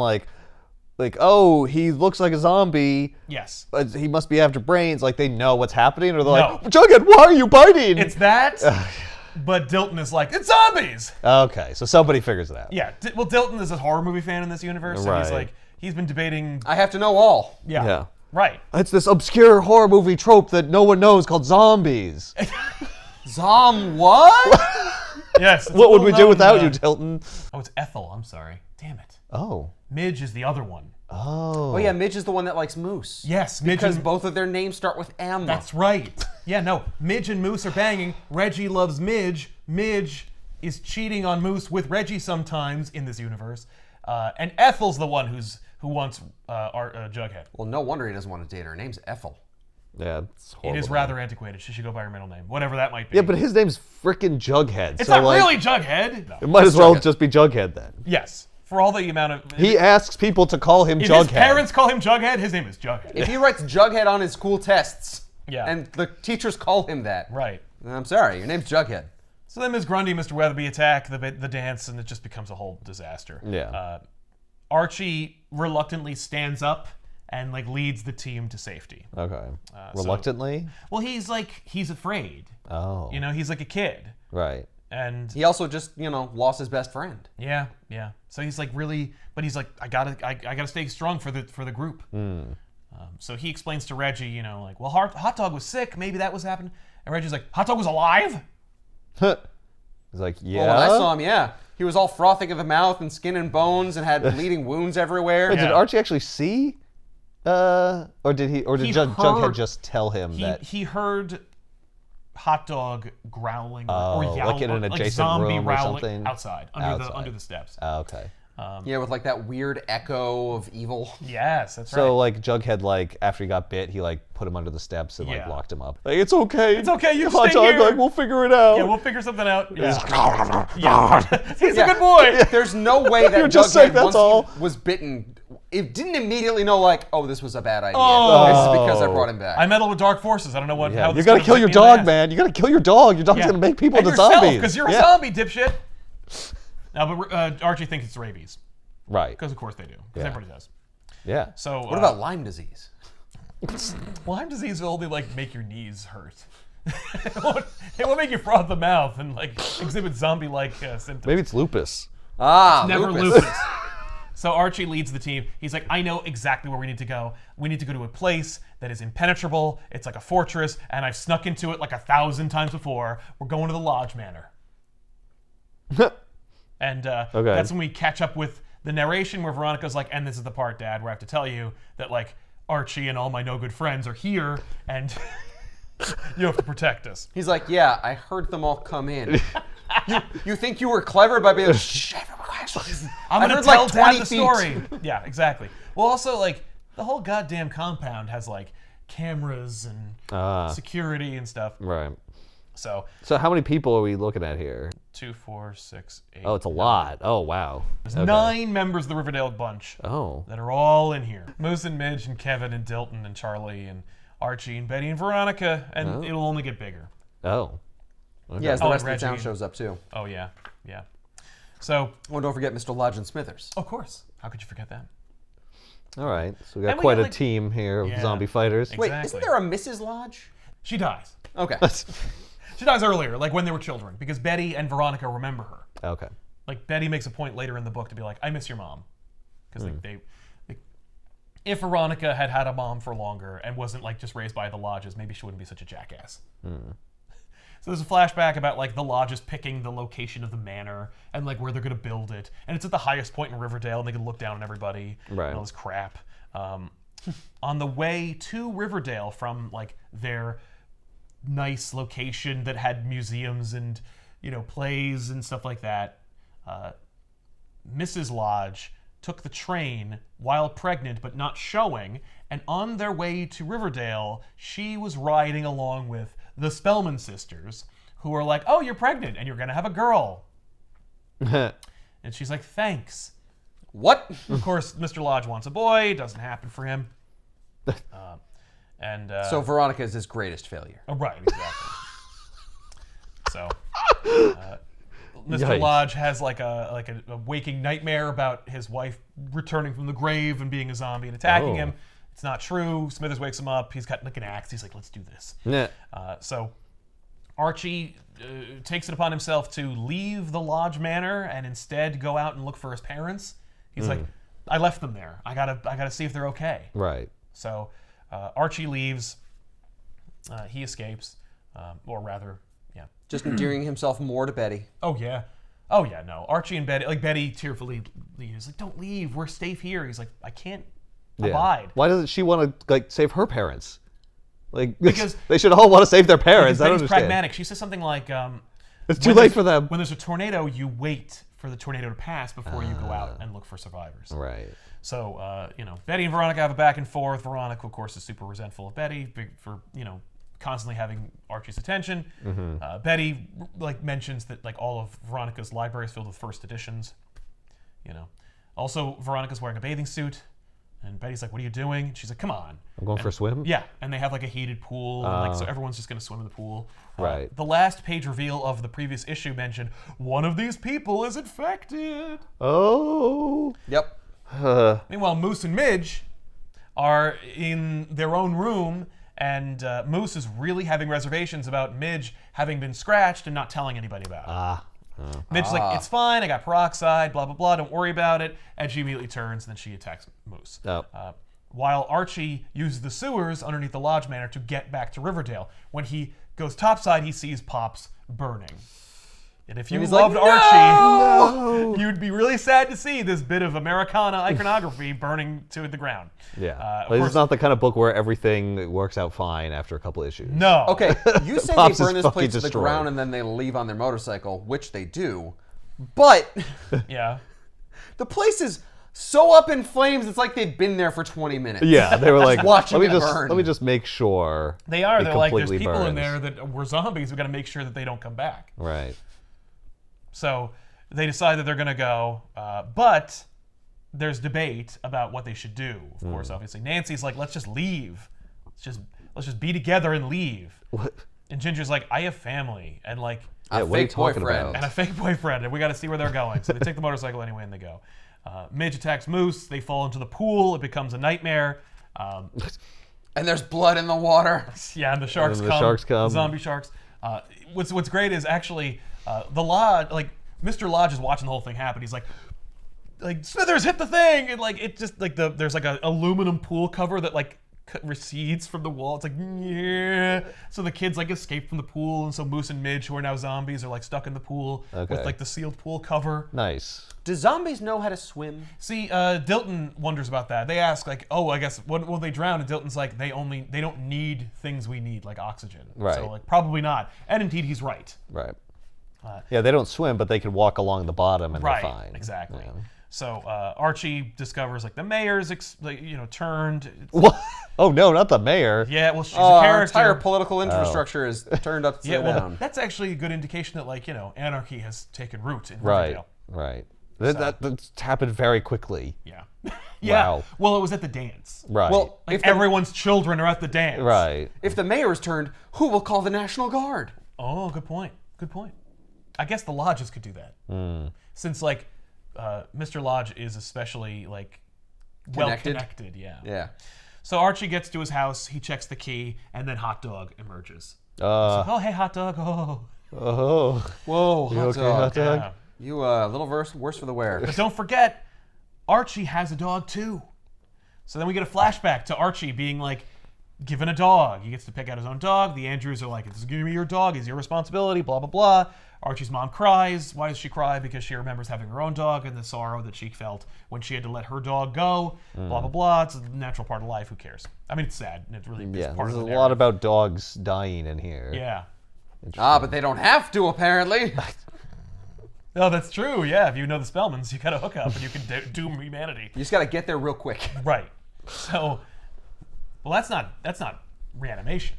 like, oh, he looks like a zombie.
Yes.
But he must be after brains. Like, they know what's happening, or they're
No.
like, Jughead, why are you biting?
It's that, but Dilton is like, it's zombies!
Okay, so somebody figures it out.
Yeah, well, Dilton is a horror movie fan in this universe, so he's
Right.
like, he's been debating...
I have to know all.
Yeah. Right.
It's this obscure horror movie trope that no one knows called zombies.
What?
Yes.
What would we do without you, Tilton?
Oh, it's Ethel. I'm sorry. Damn it.
Oh.
Midge is the other one.
Oh.
Oh yeah, Midge is the one that likes Moose.
Yes, Midge
Because
and...
both of their names start with M.
That's right. Yeah, no. Midge and Moose are banging. Reggie loves Midge. Midge is cheating on Moose with Reggie sometimes in this universe. And Ethel's the one who wants Jughead.
Well, no wonder he doesn't want to date her. Her name's Ethel.
Yeah, it's horrible.
It is rather antiquated. She should go by her middle name, whatever that might be.
Yeah, but his name's frickin' Jughead.
It's
so,
not really Jughead. No.
It might as well just be Jughead then.
Yes, for all the amount of...
He asks people to call him
if
Jughead.
his parents call him Jughead, his name is Jughead.
If he writes Jughead on his school tests,
Yeah.
and the teachers call him that,
Right.
I'm sorry, your name's Jughead.
So then Ms. Grundy and Mr. Weatherby attack the dance, and it just becomes a whole disaster.
Yeah.
Archie reluctantly stands up and like leads the team to safety.
Okay. Reluctantly?
Well, he's afraid.
Oh.
You know, he's like a kid.
Right.
And
He also just, lost his best friend.
yeah. So he's like really, but he's like, I gotta stay strong for the group. So he explains to Reggie, like, well, Hot Dog was sick, maybe that was happening. And Reggie's like, Hot Dog was alive?
He's like, yeah.
Well, when I saw him, yeah. He was all frothing at the mouth and skin and bones and had bleeding wounds everywhere.
Wait, did
Yeah.
Archie actually see? Or did Jughead
heard-
just tell him that?
He heard Hot Dog growling
Oh,
or yowling,
like in an adjacent
zombie
room or
growling
something?
outside under the steps.
Oh, okay.
Yeah, with like that weird echo of evil.
Yes, that's
So
right.
like Jughead, like after he got bit, he like put him under the steps and like
Yeah.
locked him up. Like, it's okay.
It's okay, you
Hot
stay
Dog,
here.
like we'll figure it out.
Yeah, we'll figure something out. Yeah. He's a good boy.
There's no way that
You're just sick,
Jughead,
that's
once
all.
he was bitten, it didn't immediately know like, oh, this was a bad idea.
Oh.
This is because I brought him back.
I meddle with dark forces. I don't know what.
Yeah,
How
you
this
gotta
gonna
kill
bite
your
me in the
dog,
ass.
man. You gotta kill your dog. Your dog's
Yeah.
gonna make people
and
into
yourself,
zombies.
because you're a
Yeah.
zombie, dipshit. Now, but Archie thinks it's rabies,
Right.
because of course they do. Because
Yeah.
everybody does.
Yeah.
So
What about Lyme disease?
Lyme disease will only like make your knees hurt. it won't make you froth the mouth and like exhibit zombie-like symptoms.
Maybe it's lupus.
Ah,
Never
lupus.
lupus. So Archie leads the team. He's like, I know exactly where we need to go. We need to go to a place that is impenetrable. It's like a fortress, and I've snuck into it like 1,000 times before. We're going to the Lodge Manor. And that's when we catch up with the narration where Veronica's like, and this is the part, Dad, where I have to tell you that like Archie and all my no good friends are here, and you have to protect us.
He's like, yeah, I heard them all come in. you think you were clever by being like, shh,
I'm
I
gonna
heard,
tell
like,
Dad
20
the
feet.
story. Yeah, exactly. Well, also like the whole goddamn compound has like cameras and security and stuff.
Right.
So
So how many people are we looking at here?
2, 4, 6, 8.
Oh, it's a lot. Oh, wow.
There's
Okay.
9 members of the Riverdale bunch
Oh.
that are all in here. Moose and Midge and Kevin and Dilton and Charlie and Archie and Betty and Veronica, and it'll only get bigger.
Oh. Okay.
yeah, as the
Oh,
rest of the
Reggie.
town shows up too.
Oh yeah, yeah. So
Oh, don't forget Mr. Lodge and Smithers.
of course, how could you forget that?
All right. So we got
And we
quite
got,
a
like-
team here of
Yeah.
zombie fighters.
Wait,
Exactly.
isn't there a Mrs. Lodge?
She dies.
Okay.
She dies earlier, like when they were children, because Betty and Veronica remember her.
Okay.
Like Betty makes a point later in the book to be like, "I miss your mom," because if Veronica had had a mom for longer and wasn't like just raised by the lodges, maybe she wouldn't be such a jackass. So there's a flashback about like the lodges picking the location of the manor and like where they're gonna build it, and it's at the highest point in Riverdale, and they can look down on everybody
Right.
and all this crap. On the way to Riverdale from like their nice location that had museums and plays and stuff like that, Mrs. Lodge took the train while pregnant but not showing, and on their way to Riverdale, she was riding along with the Spellman sisters, who are like, "Oh, you're pregnant and you're gonna have a girl," and she's like, "Thanks."
What?
Of course, Mr. Lodge wants a boy. It doesn't happen for him.
So Veronica is his greatest failure.
Oh, right, exactly. So, Mr.
Yikes.
Lodge has like a waking nightmare about his wife returning from the grave and being a zombie and attacking
Oh.
him. It's not true. Smithers wakes him up. He's got like an axe. He's like, let's do this.
Yeah.
So Archie takes it upon himself to leave the Lodge Manor and instead go out and look for his parents. He's like, I left them there. I gotta see if they're okay.
Right.
So Archie leaves. He escapes, or rather, yeah.
Just endearing himself more to Betty.
Oh yeah, no. Archie and Betty, like Betty, tearfully leaves. Like, don't leave. We're safe here. He's like, I can't abide.
Why doesn't she want to like save her parents? Like
Because-
they should all want to save their parents.
Because
I don't
Betty's
understand.
pragmatic. She says something like,
It's too
when
late
there's-
for them.
When there's a tornado, you wait for the tornado to pass before you go out and look for survivors.
Right.
So, Betty and Veronica have a back and forth. Veronica, of course, is super resentful of Betty for constantly having Archie's attention. Betty, mentions that, all of Veronica's library is filled with first editions. Also, Veronica's wearing a bathing suit. And Betty's like, what are you doing? And she's like, come on.
I'm going for a swim?
Yeah, and they have a heated pool, and so everyone's just going to swim in the pool.
Right.
The last page reveal of the previous issue mentioned one of these people is infected.
Oh.
Yep.
Meanwhile, Moose and Midge are in their own room, and Moose is really having reservations about Midge having been scratched and not telling anybody about it. Midge's like, it's fine, I got peroxide, blah, blah, blah, don't worry about it. And she immediately turns, and then she attacks Moose.
Oh.
While Archie uses the sewers underneath the Lodge Manor to get back to Riverdale. When he goes topside, he sees Pops burning. And if you
he's
loved
like,
Archie, you'd be really sad to see this bit of Americana iconography burning to the ground.
Yeah.
Of
But
course-
it's not the kind of book where everything works out fine after a couple issues.
No.
Okay, you say they
Pops is
burn this
fucking
place to the
destroyed.
ground and then they leave on their motorcycle, which they do. But
Yeah.
the place is so up in flames, it's like they've been there for 20 minutes.
Yeah, they were like,
watching
let me
it
just
burn.
let me just make sure.
They are.
it
They're like, there's
completely
people in
burns.
there that were zombies. We got to make sure that they don't come back.
Right.
So they decide that they're going to go, but there's debate about what they should do. Of course, obviously, Nancy's like, let's just leave. Let's just be together and leave.
What?
And Ginger's like, I have family and
Yeah, what are you
fake
talking
boyfriend.
about?
and a fake boyfriend, and we got to see where they're going. So they take the motorcycle anyway, and they go. Midge attacks Moose. They fall into the pool. It becomes a nightmare.
And there's blood in the water.
Yeah, and the sharks
And the
come.
sharks come.
Zombie sharks. What's great is actually the Lodge, Mr. Lodge is watching the whole thing happen. He's like Smithers hit the thing, and it just there's an aluminum pool cover that recedes from the wall. It's like, yeah. So the kids escape from the pool, and so Moose and Midge, who are now zombies, are stuck in the pool
Okay.
with the sealed pool cover.
Nice.
Do zombies know how to swim?
See, Dilton wonders about that. They ask I guess when will they drown? And Dilton's like, they don't need things we need like oxygen.
Right.
So probably not. And indeed, he's right.
Right. Yeah, they don't swim, but they can walk along the bottom and
Right.
they're fine.
Exactly.
Yeah.
So Archie discovers the mayor's turned.
What? Oh no, not the mayor.
Yeah, well, she's a
Our
character.
entire political infrastructure is turned upside
Yeah, well,
down.
that's actually a good indication that anarchy has taken root in
Right.
Riverdale.
Right. That's happened very quickly.
Yeah. Yeah.
Wow.
Well, it was at the dance.
Right.
Well, if the,
Everyone's children are at the dance.
right.
if the mayor is turned, who will call the National Guard?
Oh, good point. Good point. I guess the lodges could do that. Since Mr. Lodge is especially well connected. Yeah.
Yeah.
So Archie gets to his house, he checks the key, and then Hot Dog emerges. Oh, hey, Hot Dog. Oh.
Oh.
Whoa,
You
hot
okay,
dog.
hot dog?
Yeah.
You a little worse for the wear.
But don't forget, Archie has a dog too. So then we get a flashback to Archie being given a dog. He gets to pick out his own dog. The Andrews are like, this is going to be your dog. It's your responsibility, blah, blah, blah. Archie's mom cries. Why does she cry? Because she remembers having her own dog and the sorrow that she felt when she had to let her dog go, blah, blah, blah. It's a natural part of life. Who cares? I mean, it's sad. And it really is
Yeah,
part
there's
of
a
the
lot
narrative.
about dogs dying in here.
Yeah.
But they don't have to, apparently.
Oh, that's true. Yeah, if you know the Spellmans, you got to hook up and you can doom humanity.
You just got to get there real quick.
Right. So, well, that's not reanimation.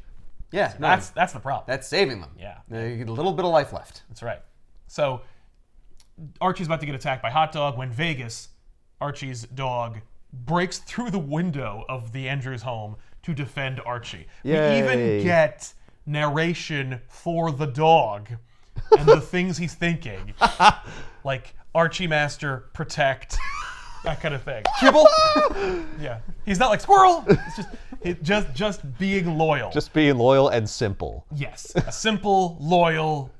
Yeah, no,
That's the problem.
that's saving them.
Yeah.
They get a little bit of life left.
That's right. So Archie's about to get attacked by Hot Dog when Vegas, Archie's dog, breaks through the window of the Andrews home to defend Archie.
Yay.
We even get narration for the dog and the things he's thinking, like Archie Master, protect, that kind of thing.
Kibble?
Yeah, he's not like squirrel. It's just being loyal.
Just being loyal and simple.
Yes, a simple, loyal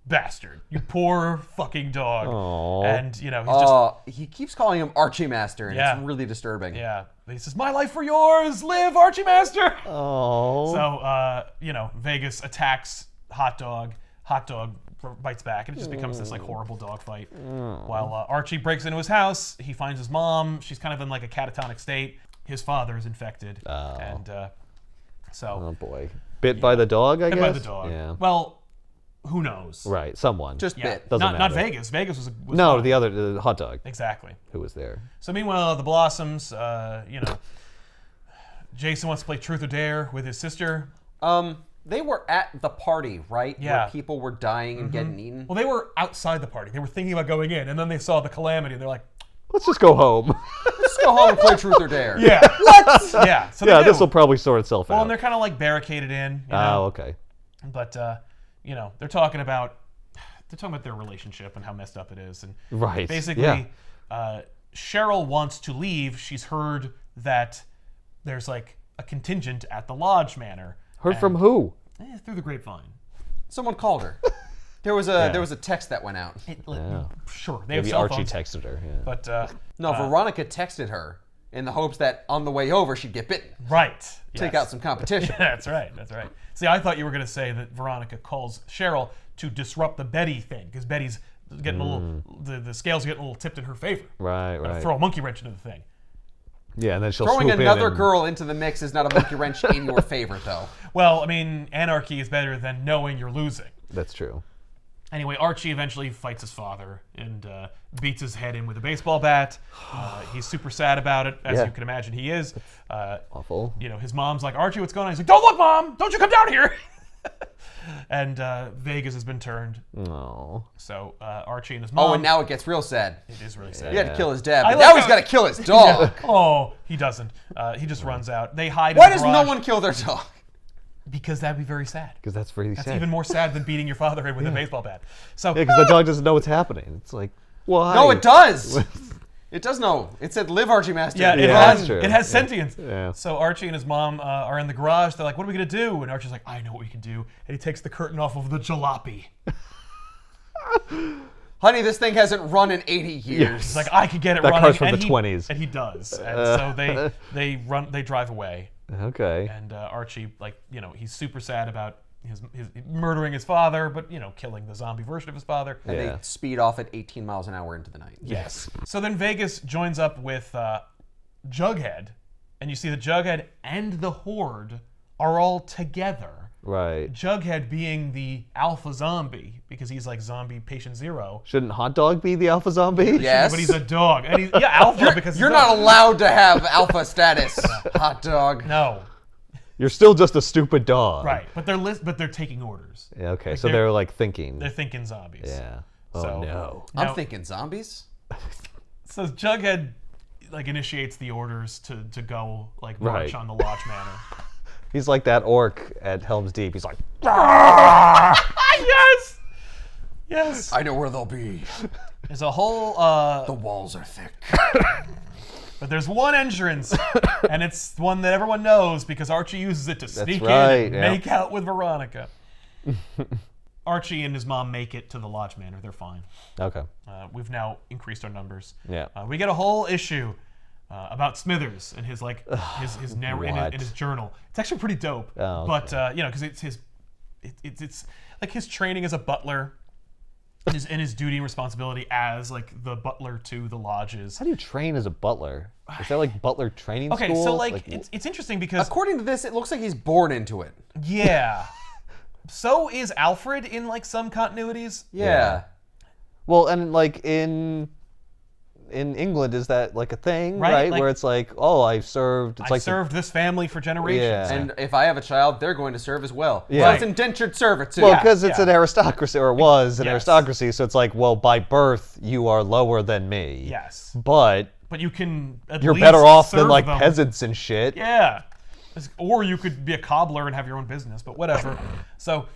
bastard. You poor fucking dog.
Aww.
And you know he's just
He keeps calling him Archie Master, and
Yeah.
it's really disturbing.
yeah. He says, "My life for yours, live Archie Master."
Oh.
So you know, Vegas attacks Hot Dog. Hot Dog bites back, and it just becomes this like horrible dog fight. While Archie breaks into his house, he finds his mom. She's kind of in like a catatonic state. His father is infected, and so
Oh boy. Bit by the dog, I guess?
by the dog.
Yeah.
Well, who knows?
Right, someone.
Just
Yeah,
bit.
Doesn't
not
matter.
Vegas. Vegas was
No,
fine.
the hot dog
Exactly.
who was there.
So meanwhile, the Blossoms, you know, Jason wants to play Truth or Dare with his sister.
They were at the party, right?
Yeah.
Where people were dying and getting eaten.
Well, they were outside the party. They were thinking about going in, and then they saw the calamity, and they're like,
Let's just go home.
Let's go home and play Truth or Dare.
"Yeah, what? Yeah." So
Yeah,
they do.
this will probably sort itself
Well,
out.
and they're kind of like barricaded in. You
Oh,
know?
okay.
But you know, they're talking about their relationship and how messed up it is, and
Right.
basically,
Yeah.
Cheryl wants to leave. She's heard that there's like a contingent at the Lodge Manor.
Heard from who?
Through the grapevine.
Someone called her. There was a text that went out.
Sure, they have
Maybe
cell
Archie
phones,
texted her. Yeah.
but
No, Veronica texted her in the hopes that on the way over she'd get bitten.
right,
Take
yes.
out some competition.
That's right. That's right. See, I thought you were going to say that Veronica calls Cheryl to disrupt the Betty thing because Betty's getting a little, the scales are getting a little tipped in her favor.
Right, right.
Throw a monkey wrench into the thing.
Yeah, and then she'll
Throwing
swoop
another
in and,
girl into the mix is not a monkey wrench in your favor, though.
Well, I mean, anarchy is better than knowing you're losing.
That's true.
Anyway, Archie eventually fights his father and beats his head in with a baseball bat. He's super sad about it, as
Yeah.
you can imagine he is.
Awful.
You know, his mom's like, "Archie, what's going on?" He's like, "Don't look, Mom! Don't you come down here!" And Vegas has been turned.
Oh.
So Archie and his mom.
Oh, and now it gets real sad.
it is really sad.
He had to kill his dad,
I
but
like
now he's
how-
got to kill his dog.
Oh, he doesn't. He just runs out. They hide in
Why
the
does no
garage
one kill their dog?
because that'd be very sad.
Because that's really
That's
sad.
even more sad than beating your father in with a baseball bat. So
Yeah, because the dog doesn't know what's happening. It's like, why?
No, it does. It does know. It said live Archie Master.
yeah, it
Yeah,
has
that's true.
it has
Yeah.
sentience.
Yeah.
So Archie and his mom are in the garage. They're like, "What are we gonna do?" And Archie's like, "I know what we can do." And he takes the curtain off of the jalopy.
Honey, this thing hasn't run in 80 years.
He's like, "I could get it
That
running."
car's from
and
the
he-
20s.
and he does. And so they drive away.
Okay.
And Archie, like, you know, he's super sad about his murdering his father, but, you know, killing the zombie version of his father.
And
Yeah.
they speed off at 18 miles an hour into the night.
Yes. So then Vegas joins up with Jughead, and you see that Jughead and the Horde are all together.
Right.
Jughead being the alpha zombie, because he's like zombie patient zero.
Shouldn't Hot Dog be the alpha zombie?
Yes.
But he's a dog. And he's, yeah, alpha because he's
You're
a
not
dog.
allowed to have alpha status, hot dog.
No.
You're still just a stupid dog.
Right. But they're taking orders.
Yeah, okay, so
they're-
they're like thinking.
They're thinking zombies.
Yeah. Oh
So-
no.
I'm
Now-
thinking zombies.
So Jughead like initiates the orders to go like march
Right.
on the Lodge Manor.
He's like that orc at Helm's Deep. He's like,
Yes! Yes.
I know where they'll be.
There's a whole
The walls are thick.
but there's one entrance, and it's one that everyone knows because Archie uses it to sneak
right,
in and
yeah.
make out with Veronica. Archie and his mom make it to the Lodge Manor. They're fine.
okay.
We've now increased our numbers.
Yeah.
We get a whole issue about Smithers and his like his
What?
in his journal. It's actually pretty dope.
Oh,
But you know, because it's like his training as a butler, and his duty and responsibility as like the butler to the lodges.
How do you train as a butler? Is that like butler training
Okay,
school?
so like it's interesting because
According to this, it looks like he's born into it.
yeah. So is Alfred in like some continuities.
Yeah.
well, and like in England, is that like a thing,
Right,
right?
like-
Where it's like, oh, I served. It's
I
like
served this family for generations.
Yeah.
And if I have a child, they're going to serve as well.
Yeah.
So it's indentured servitude.
Well, because it's
yeah.
an aristocracy, or it was an
Yes.
aristocracy, so it's like, well, by birth, you are lower than me.
Yes.
But
But you can at
you're
least
better off than
serve
like
them.
peasants and shit.
Yeah. Or you could be a cobbler and have your own business, but whatever. So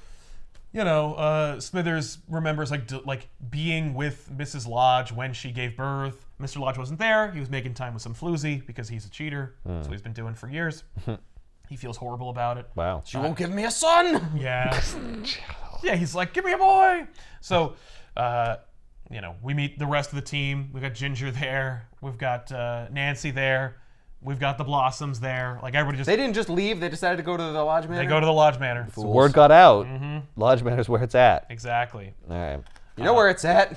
Smithers remembers like being with Mrs. Lodge when she gave birth. Mr. Lodge wasn't there. He was making time with some floozy because he's a cheater. That's what he's been doing for years. He feels horrible about it.
Wow.
She won't give me a son.
Yeah. Yeah, he's like, give me a boy. So, we meet the rest of the team. We've got Ginger there. We've got Nancy there. We've got the Blossoms there. Like, everybody just...
They didn't just leave. They decided to go to the Lodge Manor.
They go to the Lodge Manor.
So word got out. Lodge Manor's where it's at.
Exactly.
All right.
You know where it's at?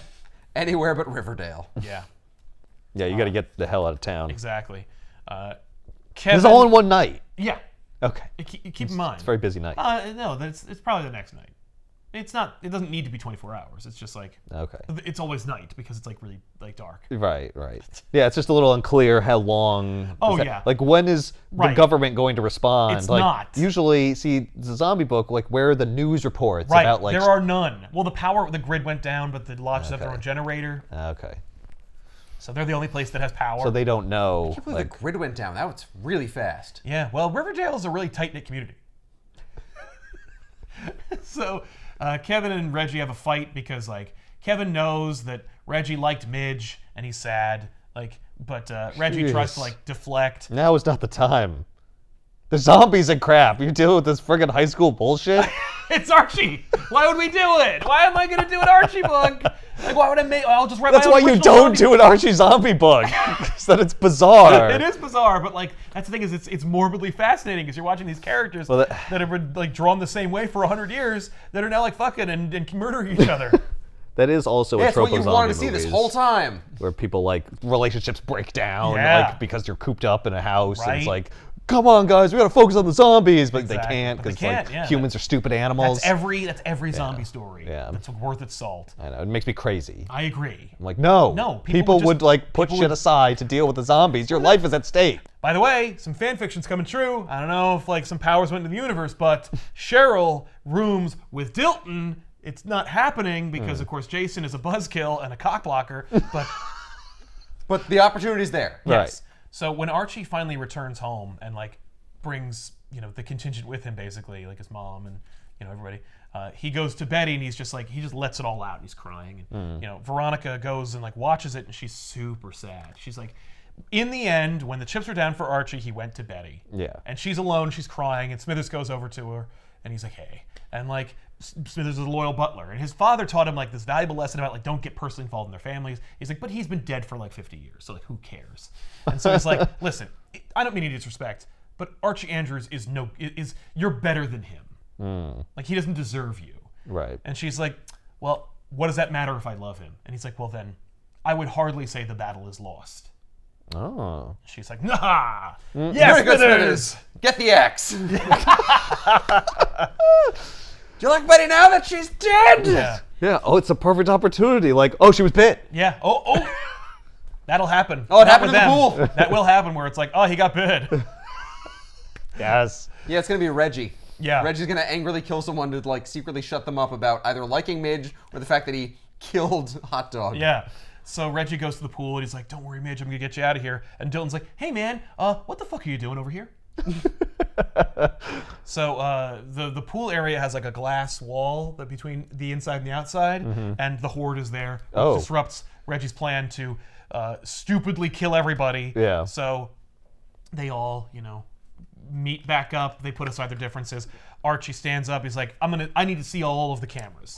Anywhere but Riverdale.
Yeah.
Yeah, you got to get the hell out of town.
Exactly.
This
Kevin...
is all in one night.
Yeah.
Okay.
Keep in mind.
It's a very busy night.
No, it's probably the next night. It's not. It doesn't need to be 24 hours. It's just like
Okay.
It's always night because it's like really like dark.
Right. Yeah, it's just a little unclear how long.
Oh,
is that-
yeah.
Like, when is the
Right.
government going to respond?
It's
like,
not.
Usually, see, the zombie book, like, where are the news reports
Right.
about, like...
There are none. Well, the grid went down, but the lodges have their own generator,
Okay.
so they're the only place that has power.
So they don't know.
I believe the grid went down. That was really fast.
Yeah. Well, Riverdale is a really tight knit community. So Kevin and Reggie have a fight because like Kevin knows that Reggie liked Midge and he's sad. But Reggie tries to like deflect.
Now is not the time. The zombies and crap. You're dealing with this friggin' high school bullshit?
It's Archie. Why would we do it? Why am I gonna do an Archie book? Like, why would I make? I'll just write.
That's
my
why
own
you
original
don't
zombie.
do an Archie zombie book. Because then it's bizarre.
It is bizarre, but like that's the thing is it's morbidly fascinating because you're watching these characters
Well,
that have been like drawn the same way for 100 years that are now like fucking and murdering each other.
That is also a
That's
trope
what you
of zombie
wanted to see
movies,
this whole time.
where people like relationships break down,
Yeah.
like because you're cooped up in a house, and it's
Right.
like, come on, guys, we gotta focus on the zombies, but
Exactly.
they can't
But they
because
can't,
like
yeah.
humans are stupid animals.
That's every zombie story.
Yeah.
That's worth its salt.
I know, it makes me crazy.
I agree.
I'm like, no,
No,
people
people
would like put
people
shit
would-
aside to deal with the zombies. Your life is at stake.
By the way, some fan fiction's coming true. I don't know if like some powers went into the universe, but Cheryl rooms with Dilton. It's not happening because, of course, Jason is a buzzkill and a cockblocker. But
But the opportunity's there.
yes.
Right.
So when Archie finally returns home and like brings the contingent with him, basically like his mom and everybody, he goes to Betty and he's just like he just lets it all out. He's crying. And, Veronica goes and like watches it and she's super sad. She's like, in the end, when the chips were down for Archie, he went to Betty.
Yeah.
And she's alone. She's crying. And Smithers goes over to her and he's like, hey. And like Smithers is a loyal butler. And his father taught him like this valuable lesson about like don't get personally involved in their families. He's like, but he's been dead for like 50 years. So like who cares? And so he's like, listen, I don't mean any disrespect, but Archie Andrews is you're better than him. Like he doesn't deserve you.
Right.
And she's like, well, what does that matter if I love him? And he's like, well then, I would hardly say the battle is lost.
Oh.
She's like, nah.
Very
Yes,
good,
Smithers.
Get the axe. Do you like Betty now that she's dead?
Yeah.
Yeah. Oh, it's a perfect opportunity. Like, oh, she was bit.
Yeah. Oh. That'll happen.
Oh, it
Not
happened
with
in the
them.
pool.
That will happen where it's like, oh, he got bit.
Yes.
Yeah, it's gonna be Reggie.
Yeah.
Reggie's gonna angrily kill someone to like secretly shut them up about either liking Midge or the fact that he killed Hot Dog.
Yeah. So Reggie goes to the pool and he's like, don't worry, Midge, I'm going to get you out of here. And Dylan's like, hey, man, what the fuck are you doing over here? So the pool area has like a glass wall that between the inside and the outside, and the Horde is there, which disrupts Reggie's plan to stupidly kill everybody.
Yeah.
So they all, meet back up. They put aside their differences. Archie stands up. He's like, I need to see all of the cameras.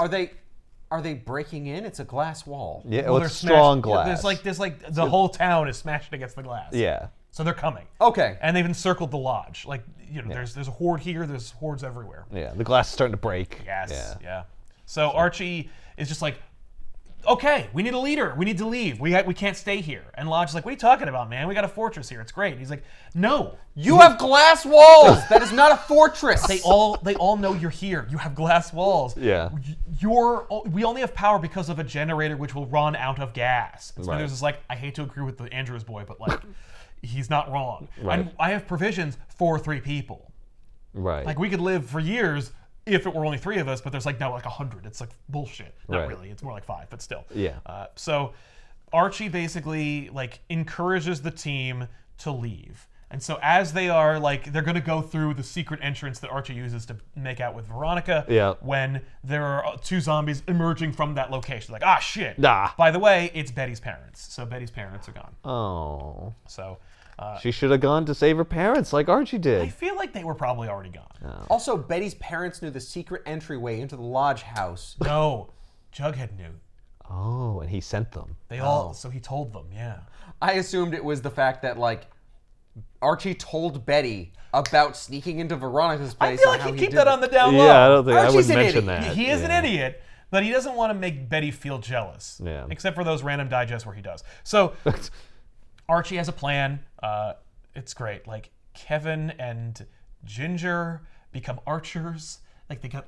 Are they breaking in? It's a glass wall.
Yeah,
Well,
well,
they're
it's strong
smashed-
glass.
There's like the whole town is smashed against the glass.
Yeah.
So they're coming.
Okay.
And they've encircled the lodge. Like, there's a horde here, there's hordes everywhere.
Yeah. The glass is starting to break.
Yes. Yeah. So Archie is just like, okay, we need a leader. We need to leave. We can't stay here. And Lodge is like, what are you talking about, man? We got a fortress here. It's great. And he's like, no.
You have glass walls. That is not a fortress.
They all know you're here. You have glass walls.
Yeah.
We only have power because of a generator which will run out of gas. And Smithers
Right.
is like, I hate to agree with the Andrews boy, but like, he's not wrong.
Right.
And I have provisions for 3 people.
Right.
Like we could live for years if it were only 3 of us, but there's like now like 100. It's like bullshit. Not
Right.
really. It's more like 5, but still.
Yeah.
So Archie basically like encourages the team to leave. And so as they are they're going to go through the secret entrance that Archie uses to make out with Veronica.
Yeah.
When there are 2 zombies emerging from that location, like, ah, shit.
Nah.
By the way, it's Betty's parents. So Betty's parents are gone.
Oh.
So
She should have gone to save her parents like Archie
I
did.
feel like they were probably already gone.
Also, Betty's parents knew the secret entryway into the lodge house.
No, Jughead knew.
Oh, and he sent them.
They all. So he told them. Yeah.
I assumed it was the fact that, Archie told Betty about sneaking into Veronica's
I
place.
feel
and
like
how
he'd
he
keep
did
that
it.
on the down low.
Yeah, I don't think I
Archie's
would
an
mention
idiot.
that.
He is
yeah.
an idiot, but he doesn't want to make Betty feel jealous.
Yeah.
Except for those random digests where he does. So Archie has a plan. It's great. Kevin and Ginger become archers. They got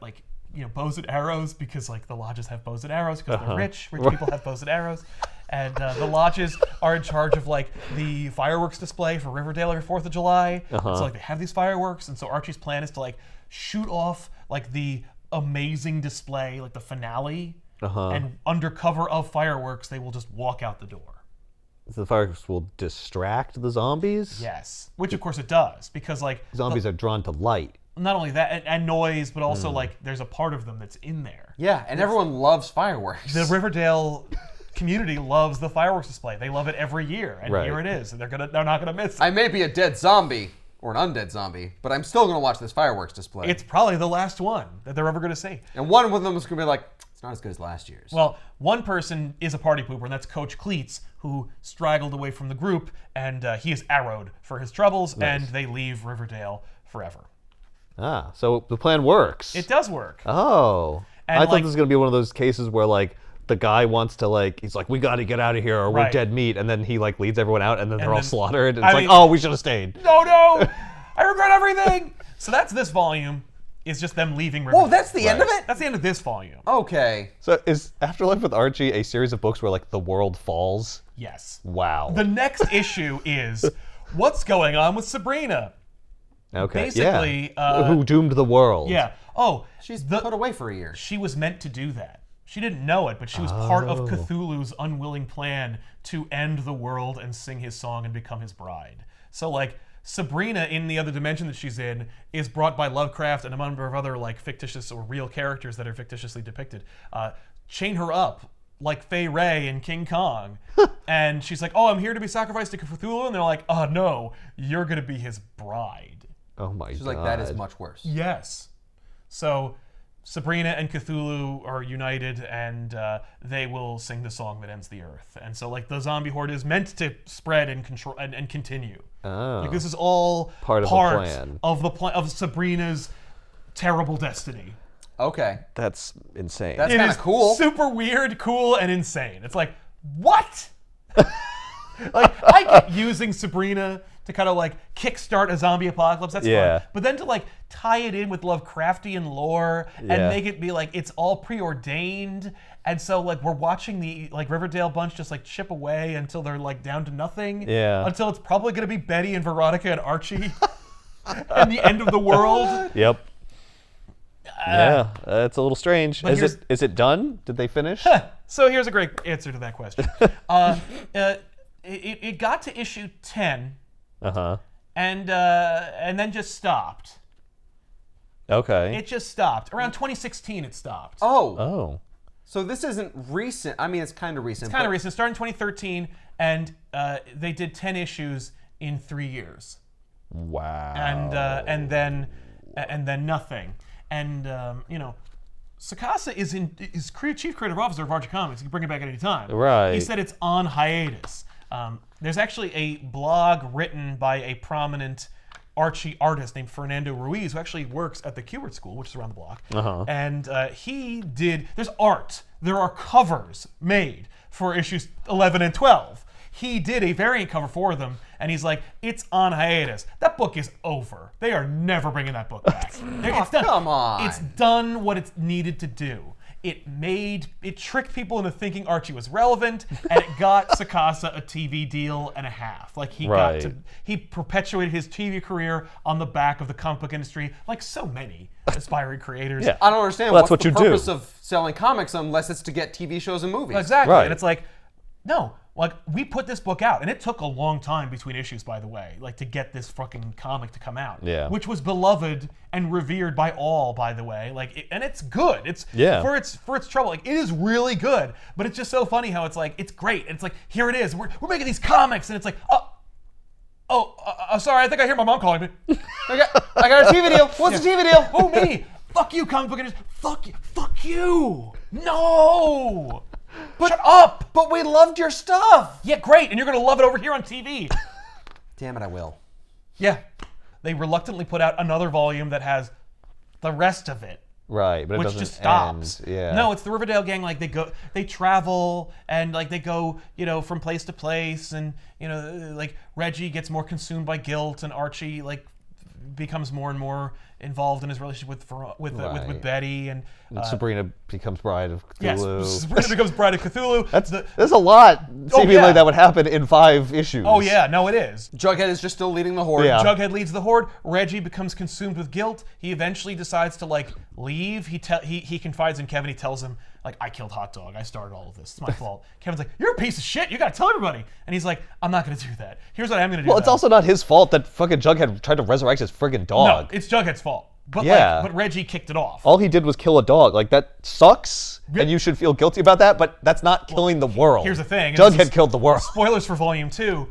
bows and arrows because the lodges have bows and arrows because they're rich. Rich people have bows and arrows. And the lodges are in charge of the fireworks display for Riverdale every 4th of July. So they have these fireworks, and so Archie's plan is to shoot off the amazing display, the finale, and under cover of fireworks, they will just walk out the door.
The fireworks will distract the zombies?
Yes, which of course it does because
Zombies are drawn to light.
not only that and noise, but also there's a part of them that's in there.
Yeah, and everyone loves fireworks.
The Riverdale community loves the fireworks display. They love it every year, and here it is. They're not gonna miss it.
I may be a dead zombie or an undead zombie, but I'm still gonna watch this fireworks display.
It's probably the last one that they're ever gonna see.
And one of them is gonna be like, it's not as good as last year's.
Well, one person is a party pooper, and that's Coach Cleats, who straggled away from the group, and he is arrowed for his troubles, and they leave Riverdale forever.
Ah, so the plan works.
It does work.
Oh.
And
I thought this was going to be one of those cases where, the guy wants to, he's like, we got to get out of here or we're
Right.
dead meat. And then he, leads everyone out and then they're all
then-
slaughtered. And
I
it's
mean-
oh, we should have stayed.
No, I regret everything. So that's this volume. Is just them leaving Riverdale.
Whoa, that's the end of it?
That's the end of this volume.
Okay.
So is Afterlife with Archie a series of books where, the world falls?
Yes.
Wow.
The next issue is what's going on with Sabrina.
Okay,
Basically,
yeah. Who doomed the world?
Yeah. Oh,
She's put away for a year.
she was meant to do that. She didn't know it, but she was part of Cthulhu's unwilling plan to end the world and sing his song and become his bride. So, Sabrina in the other dimension that she's in is brought by Lovecraft and a number of other fictitious or real characters that are fictitiously depicted. Chain her up like Fay Ray in King Kong, and she's like, "Oh, I'm here to be sacrificed to Cthulhu," and they're like, "Oh no, you're gonna be his bride."
Oh my
She's
god.
like, that is much worse.
Yes. So Sabrina and Cthulhu are united, and they will sing the song that ends the earth. And so, the zombie horde is meant to spread and control and continue.
Oh.
This is all
Part of the plan.
of the plan of Sabrina's terrible destiny.
Okay.
That's insane.
That's
It
kind
is
of cool.
super weird, cool, and insane. It's what? I get using Sabrina to kind of kickstart a zombie apocalypse. That's
Yeah.
fun. But then to tie it in with Lovecraftian lore and
Yeah.
make it be it's all preordained. And so we're watching the Riverdale bunch just chip away until they're down to nothing.
Yeah.
Until it's probably gonna be Betty and Veronica and Archie and the end of the world.
Yep. Yeah, that's a little strange.
But
Is it done? Did they finish?
So here's a great answer to that question. It got to issue 10
Uh-huh.
and then just stopped.
Okay.
It just stopped. Around 2016 it stopped.
Oh.
Oh.
So this isn't recent. I mean, it's kind of recent.
It's kind of recent. It started in 2013 and they did 10 issues in 3 years.
Wow.
And then nothing. And Sakasa is chief creative officer of Archie Comics. He can bring it back at any time.
Right.
He said it's on hiatus. There's actually a blog written by a prominent Archie artist named Fernando Ruiz, who actually works at the Kubert School, which is around the block.
Uh-huh.
And there's art. There are covers made for issues 11 and 12. He did a variant cover for them, and he's like, it's on hiatus. That book is over. They are never bringing that book back. It's done.
Come on.
It's done what it's needed to do. It tricked people into thinking Archie was relevant, and it got Sakasa a TV deal and a half. He perpetuated his TV career on the back of the comic book industry, like so many aspiring creators.
Yeah.
I don't understand.
Well, that's
What's
what
the
you do.
purpose of selling comics unless it's to get TV shows and movies?
Exactly.
Right.
And it's no. Like, we put this book out, and it took a long time between issues, by the way, like, to get this fucking comic to come out.
Yeah.
Which was beloved and revered by all, by the way. Like, and it's good. It's for its trouble. Like, it is really good. But it's just so funny how it's like, it's great. And it's like, here it is. We're making these comics, and it's like, sorry, I think I hear my mom calling me.
I got a TV deal. What's the TV deal?
Oh, me. Fuck you, comic book industry. Fuck you. Fuck you. No. Shut up.
But we loved your stuff.
Yeah, great. And you're going to love it over here on TV.
Damn it, I will.
Yeah. They reluctantly put out another volume that has the rest of it.
Right, but it
which
doesn't
just stops.
end. Yeah.
No, it's the Riverdale gang. Like they travel and like they go, from place to place, and like Reggie gets more consumed by guilt, and Archie like becomes more and more involved in his relationship with Betty, and
Sabrina becomes Bride of Cthulhu.
Yes, Sabrina becomes Bride of Cthulhu.
There's a lot seemingly that would happen in 5 issues.
Oh yeah, no, it is.
Jughead is just still leading the horde.
Yeah.
Jughead leads the horde. Reggie becomes consumed with guilt. He eventually decides to like leave. He confides in Kevin. He tells him like, I killed Hot Dog. I started all of this. It's my fault. Kevin's like, you're a piece of shit. You gotta tell everybody. And he's like, I'm not gonna do that. Here's what I'm gonna do.
Well, it's also not his fault that fucking Jughead tried to resurrect his friggin' dog.
No, it's Jughead's fault. But but Reggie kicked it off.
All he did was kill a dog. Like, that sucks, and you should feel guilty about that, but that's not killing the world.
Here's the thing.
Jughead killed the world.
Spoilers for Volume 2.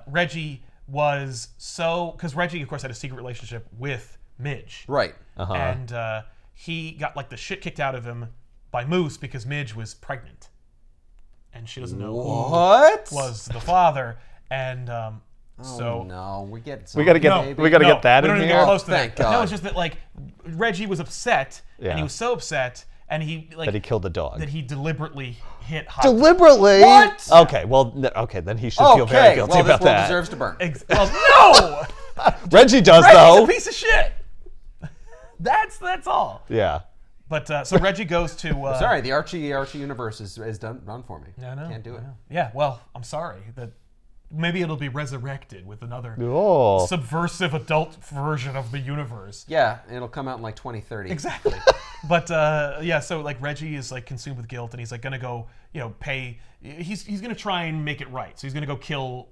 Reggie was because Reggie, of course, had a secret relationship with Midge.
Right.
And he got like the shit kicked out of him by Moose because Midge was pregnant. And she doesn't know who was the father. And so
no, we get
gotta get that
we don't
in
even
here.
get close to
Thank
that.
God.
No, it's just that like Reggie was upset, and he was so upset, and he like
that he killed the dog.
that he deliberately hit Hot
Deliberately?
What?
Okay, well, okay, then he should feel very guilty
well,
about
this world
that.
deserves to burn.
Well, no!
Reggie does,
Reggie's
though.
a piece of shit. That's all.
Yeah.
But so Reggie goes to.
Sorry, the Archie universe is done for me.
I know.
Can't do it.
Yeah, well, I'm sorry that maybe it'll be resurrected with another
Oh.
subversive adult version of the universe.
Yeah, it'll come out in like 2030.
Exactly. But so like Reggie is like consumed with guilt, and he's like gonna go, pay. He's gonna try and make it right. So he's gonna go kill.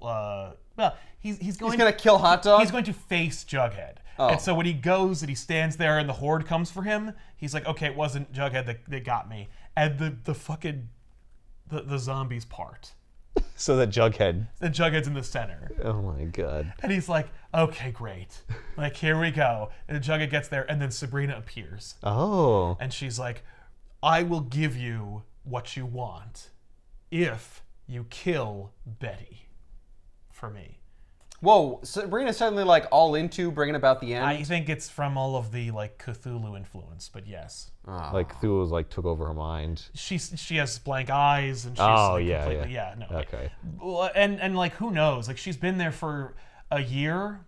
He's
gonna kill Hot Dog.
He's going to face Jughead.
Oh.
And so when he goes and he stands there and the horde comes for him, he's like, okay, it wasn't Jughead that got me. And the fucking the zombies part.
So that Jughead.
And Jughead's in the center.
Oh my god.
And he's like, okay, great. Like, here we go. And Jughead gets there, and then Sabrina appears.
Oh.
And she's like, I will give you what you want if you kill Betty for me.
Whoa, Sabrina's suddenly like all into bringing about the end.
I think it's from all of the like Cthulhu influence, but yes.
Oh.
Like Cthulhu's like took over her mind.
She has blank eyes, and she's completely
Okay.
And like, who knows? Like, she's been there for a year,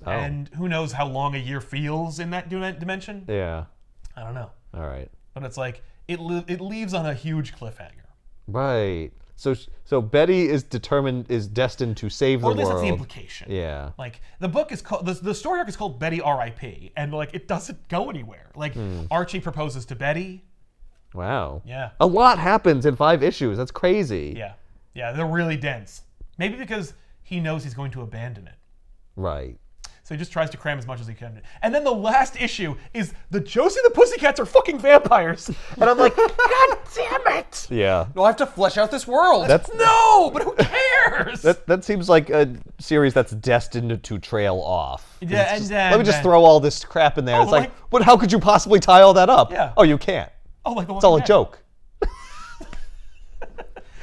and who knows how long a year feels in that dimension?
Yeah.
I don't know.
All right.
But it's like it leaves on a huge cliffhanger.
Right. So Betty is destined to save the
Or
world.
at least that's the implication.
Yeah.
Like, the book is called, the story arc is called Betty R.I.P. And like, it doesn't go anywhere. Like, Archie proposes to Betty.
Wow.
Yeah.
A lot happens in 5 issues. That's crazy.
Yeah. Yeah, they're really dense. Maybe because he knows he's going to abandon it.
Right.
So he just tries to cram as much as he can. And then the last issue is the Josie and the Pussycats are fucking vampires. And I'm like, God damn it!
Yeah.
No, I have to flesh out this world.
No, but who cares?
That seems like a series that's destined to trail off.
Yeah,
It's
and
let me just throw all this crap in there. It's like, but how could you possibly tie all that up?
Yeah.
Oh, you can't.
Oh, like the
It's all a
Walking Dead.
joke.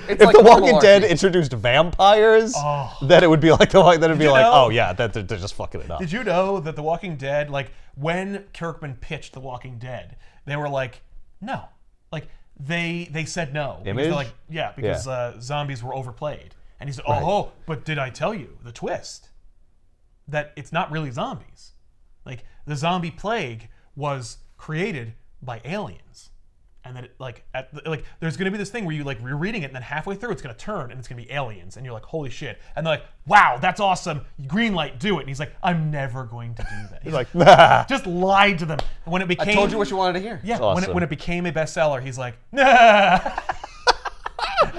It's
If
like
The
normal
Walking Dead
Archie.
introduced vampires, then it would be like
know?
oh yeah, they're just fucking it up.
Did you know that The Walking Dead, like, when Kirkman pitched The Walking Dead, they were like, no. Like, they said no. Because they're like, because zombies were overplayed. And he said, oh, but did I tell you the twist? That it's not really zombies. Like, the zombie plague was created by aliens. And that there's gonna be this thing where you're reading it, and then halfway through it's gonna turn and it's gonna be aliens, and you're like, holy shit! And they're like, wow, that's awesome! Green light, do it! And he's like, I'm never going to do that. He's
like, nah.
just lied to them. And when it became,
I told you what you wanted to hear.
yeah,
awesome.
when it became a bestseller, he's like, nah.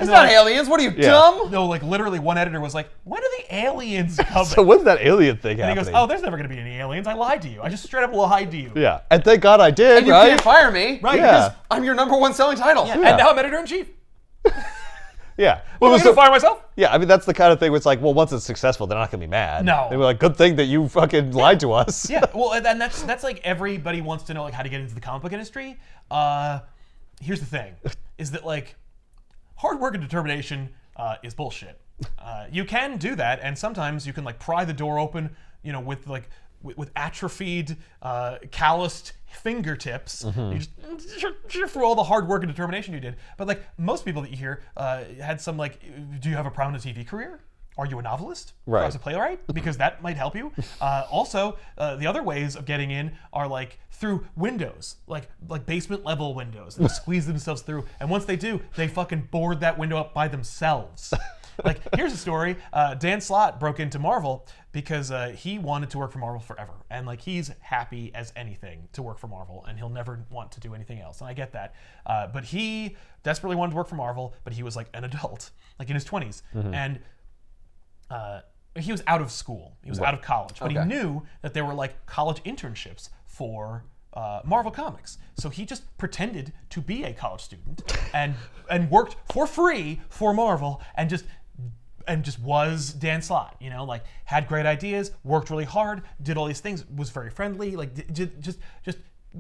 It's not aliens. What are you, dumb?
No, like literally one editor was like, when are the aliens coming?
So when's that alien thing
and he
happening?
goes, oh, there's never going to be any aliens. I lied to you. I just straight up lied to you.
Yeah, and thank God I did,
And you
right?
can't fire me.
Right,
Yeah.
Because I'm your #1 selling title.
And now I'm editor-in-chief.
Yeah.
Well, am I going to fire myself?
Yeah, I mean, that's the kind of thing where it's like, well, once it's successful, they're not going to be mad.
No.
They were like, good thing that you fucking lied to us.
Yeah, well, and that's like everybody wants to know like how to get into the comic book industry. Here's the thing, is that like hard work and determination is bullshit. You can do that, and sometimes you can like pry the door open, you know, with like with atrophied, calloused fingertips. You just for all the hard work and determination you did. But like most people that you hear had some like, do you have a prominent TV career? Are you a novelist?
Right.
Perhaps a playwright? Because that might help you. Also, the other ways of getting in are like through windows, like basement level windows, and squeeze themselves through. And once they do, they fucking board that window up by themselves. Like, here's a story. Dan Slott broke into Marvel because he wanted to work for Marvel forever. And like, he's happy as anything to work for Marvel, and he'll never want to do anything else. And I get that. But he desperately wanted to work for Marvel, but he was like an adult, like in his 20s. And he was out of school. He was out of college. But he knew that there were like college internships for Marvel Comics. So he just pretended to be a college student and worked for free for Marvel and just was Dan Slott, you know, like had great ideas, worked really hard, did all these things, was very friendly, like just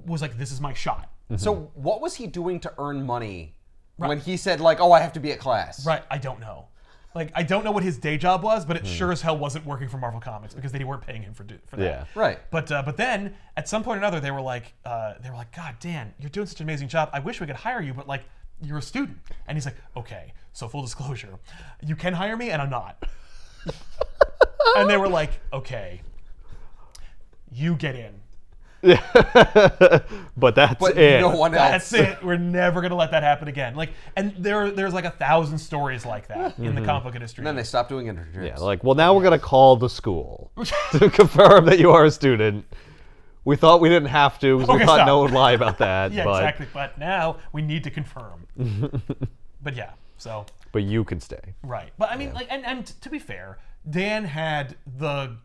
was like, this is my shot.
So what was he doing to earn money when he said like, oh, I have to be at class?
Right, I don't know. Like, I don't know what his day job was, but it sure as hell wasn't working for Marvel Comics because they weren't paying him for that.
Yeah.
Right.
But then at some point or another, they were like, God, Dan, you're doing such an amazing job. I wish we could hire you, but like, you're a student. And he's like, okay. So full disclosure, you can hire me, and I'm not. And they were like, okay, you get in.
But that's it.
No one else.
That's it. We're never gonna let that happen again. Like, and there's like 1,000 stories like that in the comic book industry.
And then they stopped doing internships.
Yeah, like, well, now we're going to call the school to confirm that you are a student. We thought we didn't have to because we
Okay,
thought
stop.
no one would lie about that.
Yeah,
but,
exactly. But now we need to confirm. But yeah, so
But you can stay.
right. But I mean, like, and to be fair, Dan had the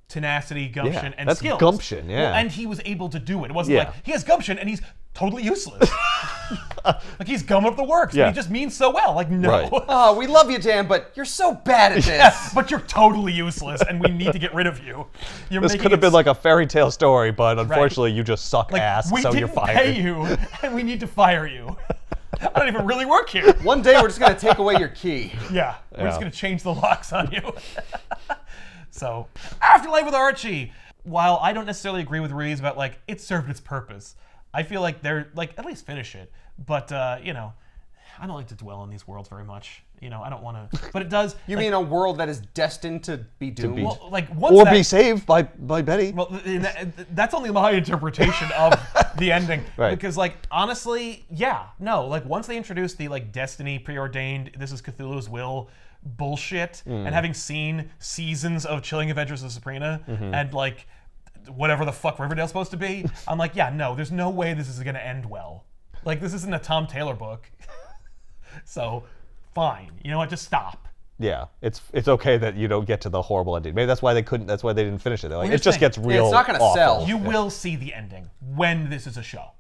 tenacity, gumption,
Yeah,
and
that's
skills.
gumption, yeah.
Well, and he was able to do it. It wasn't
Yeah.
like he has gumption and he's totally useless. Like, he's gumming up the works,
Yeah.
but he just means so well. Like, no.
Right.
Oh, we love you, Dan, but you're so bad at this.
Yeah, but you're totally useless, and we need to get rid of you. You're
This
making
could have
it
been like a fairy tale story, but unfortunately you just suck
like,
ass,
we
so
didn't
you're fired.
pay you, and we need to fire you. I don't even really work here.
One day we're just going to take away your key.
Yeah, we're just
Yeah.
going to change the locks on you. So, Afterlife with Archie. While I don't necessarily agree with Reeves about, like, it served its purpose, I feel like they're, like, at least finish it. But, you know, I don't like to dwell on these worlds very much. You know, I don't want to. But it does.
You
like,
mean a world that is destined to be doomed?
well, like, once
Or
that,
be saved by Betty.
Well, that's only my interpretation of the ending.
Right.
Because, like, honestly, yeah, no. Like, once they introduced the, like, destiny, preordained, this is Cthulhu's will bullshit, and having seen seasons of Chilling Adventures of Sabrina, and, like, whatever the fuck Riverdale's supposed to be, I'm like, yeah, no, there's no way this is going to end well. Like, this isn't a Tom Taylor book. So, fine. You know what? Just stop.
Yeah, it's okay that you don't get to the horrible ending. Maybe that's why they couldn't. That's why they didn't finish it. They're like,
Well,
it just
here's the
gets
thing.
real.
It's not gonna
awful.
sell.
You will see the ending when this is a show.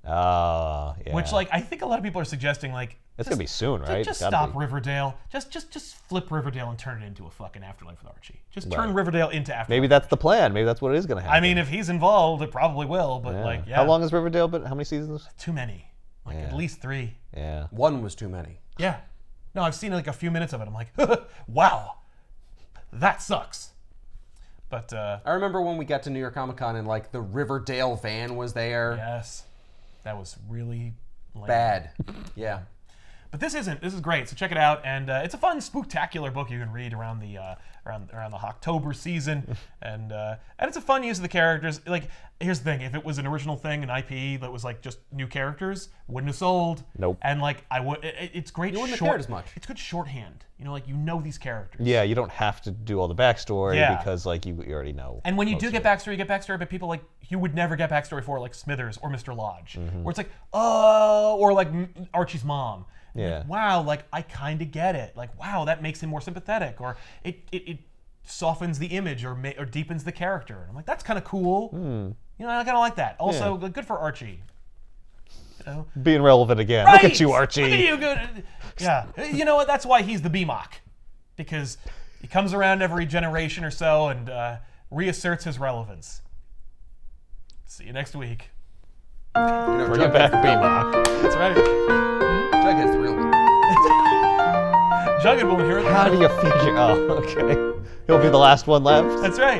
Yeah.
Which, like, I think a lot of people are suggesting, like,
It's gonna be soon, right?
Just
Gotta
stop
be.
Riverdale. Just flip Riverdale and turn it into a fucking Afterlife with Archie. Just turn Riverdale into Afterlife.
Maybe that's the plan. Maybe that's what is gonna happen.
I mean, if he's involved, it probably will. But like, yeah.
How long has Riverdale been? How many seasons?
Too many. Like at least 3.
Yeah.
One was too many.
Yeah. No, I've seen like a few minutes of it. I'm like, wow, that sucks. But
I remember when we got to New York Comic Con and like the Riverdale van was there.
yes, that was really lame.
Bad. Yeah.
But this isn't. This is great. So check it out, and it's a fun, spooktacular book you can read around the around the October season, and it's a fun use of the characters. Like, here's the thing: if it was an original thing, an IP that was like just new characters, wouldn't have sold.
Nope.
And like I would, it's great.
You wouldn't have
short,
cared as much.
It's good shorthand. You know, like you know these characters.
Yeah, you don't have to do all the backstory
Yeah.
because like you already know.
And when you do
most
get
of it.
backstory, you get backstory, but people like you would never get backstory for, like Smithers or Mr. Lodge,
Mm-hmm.
where it's like, oh, or like Archie's mom.
Yeah.
Like, wow, like I kind of get it. Like, wow, that makes him more sympathetic, or it softens the image, or deepens the character. And I'm like, that's kind of cool. You know, I kind of like that. Also, good for Archie. You know?
Being relevant again.
Right!
Look at you, Archie.
Look at you, good. Yeah. You know what? That's why he's the BMOC, because he comes around every generation or so and reasserts his relevance. See you next week.
You know,
Bring it back, B-Mock.
That's right.
Jughead's the real one.
Jughead will inherit the
How do you figure? Oh, okay. He'll be the last one left.
That's right.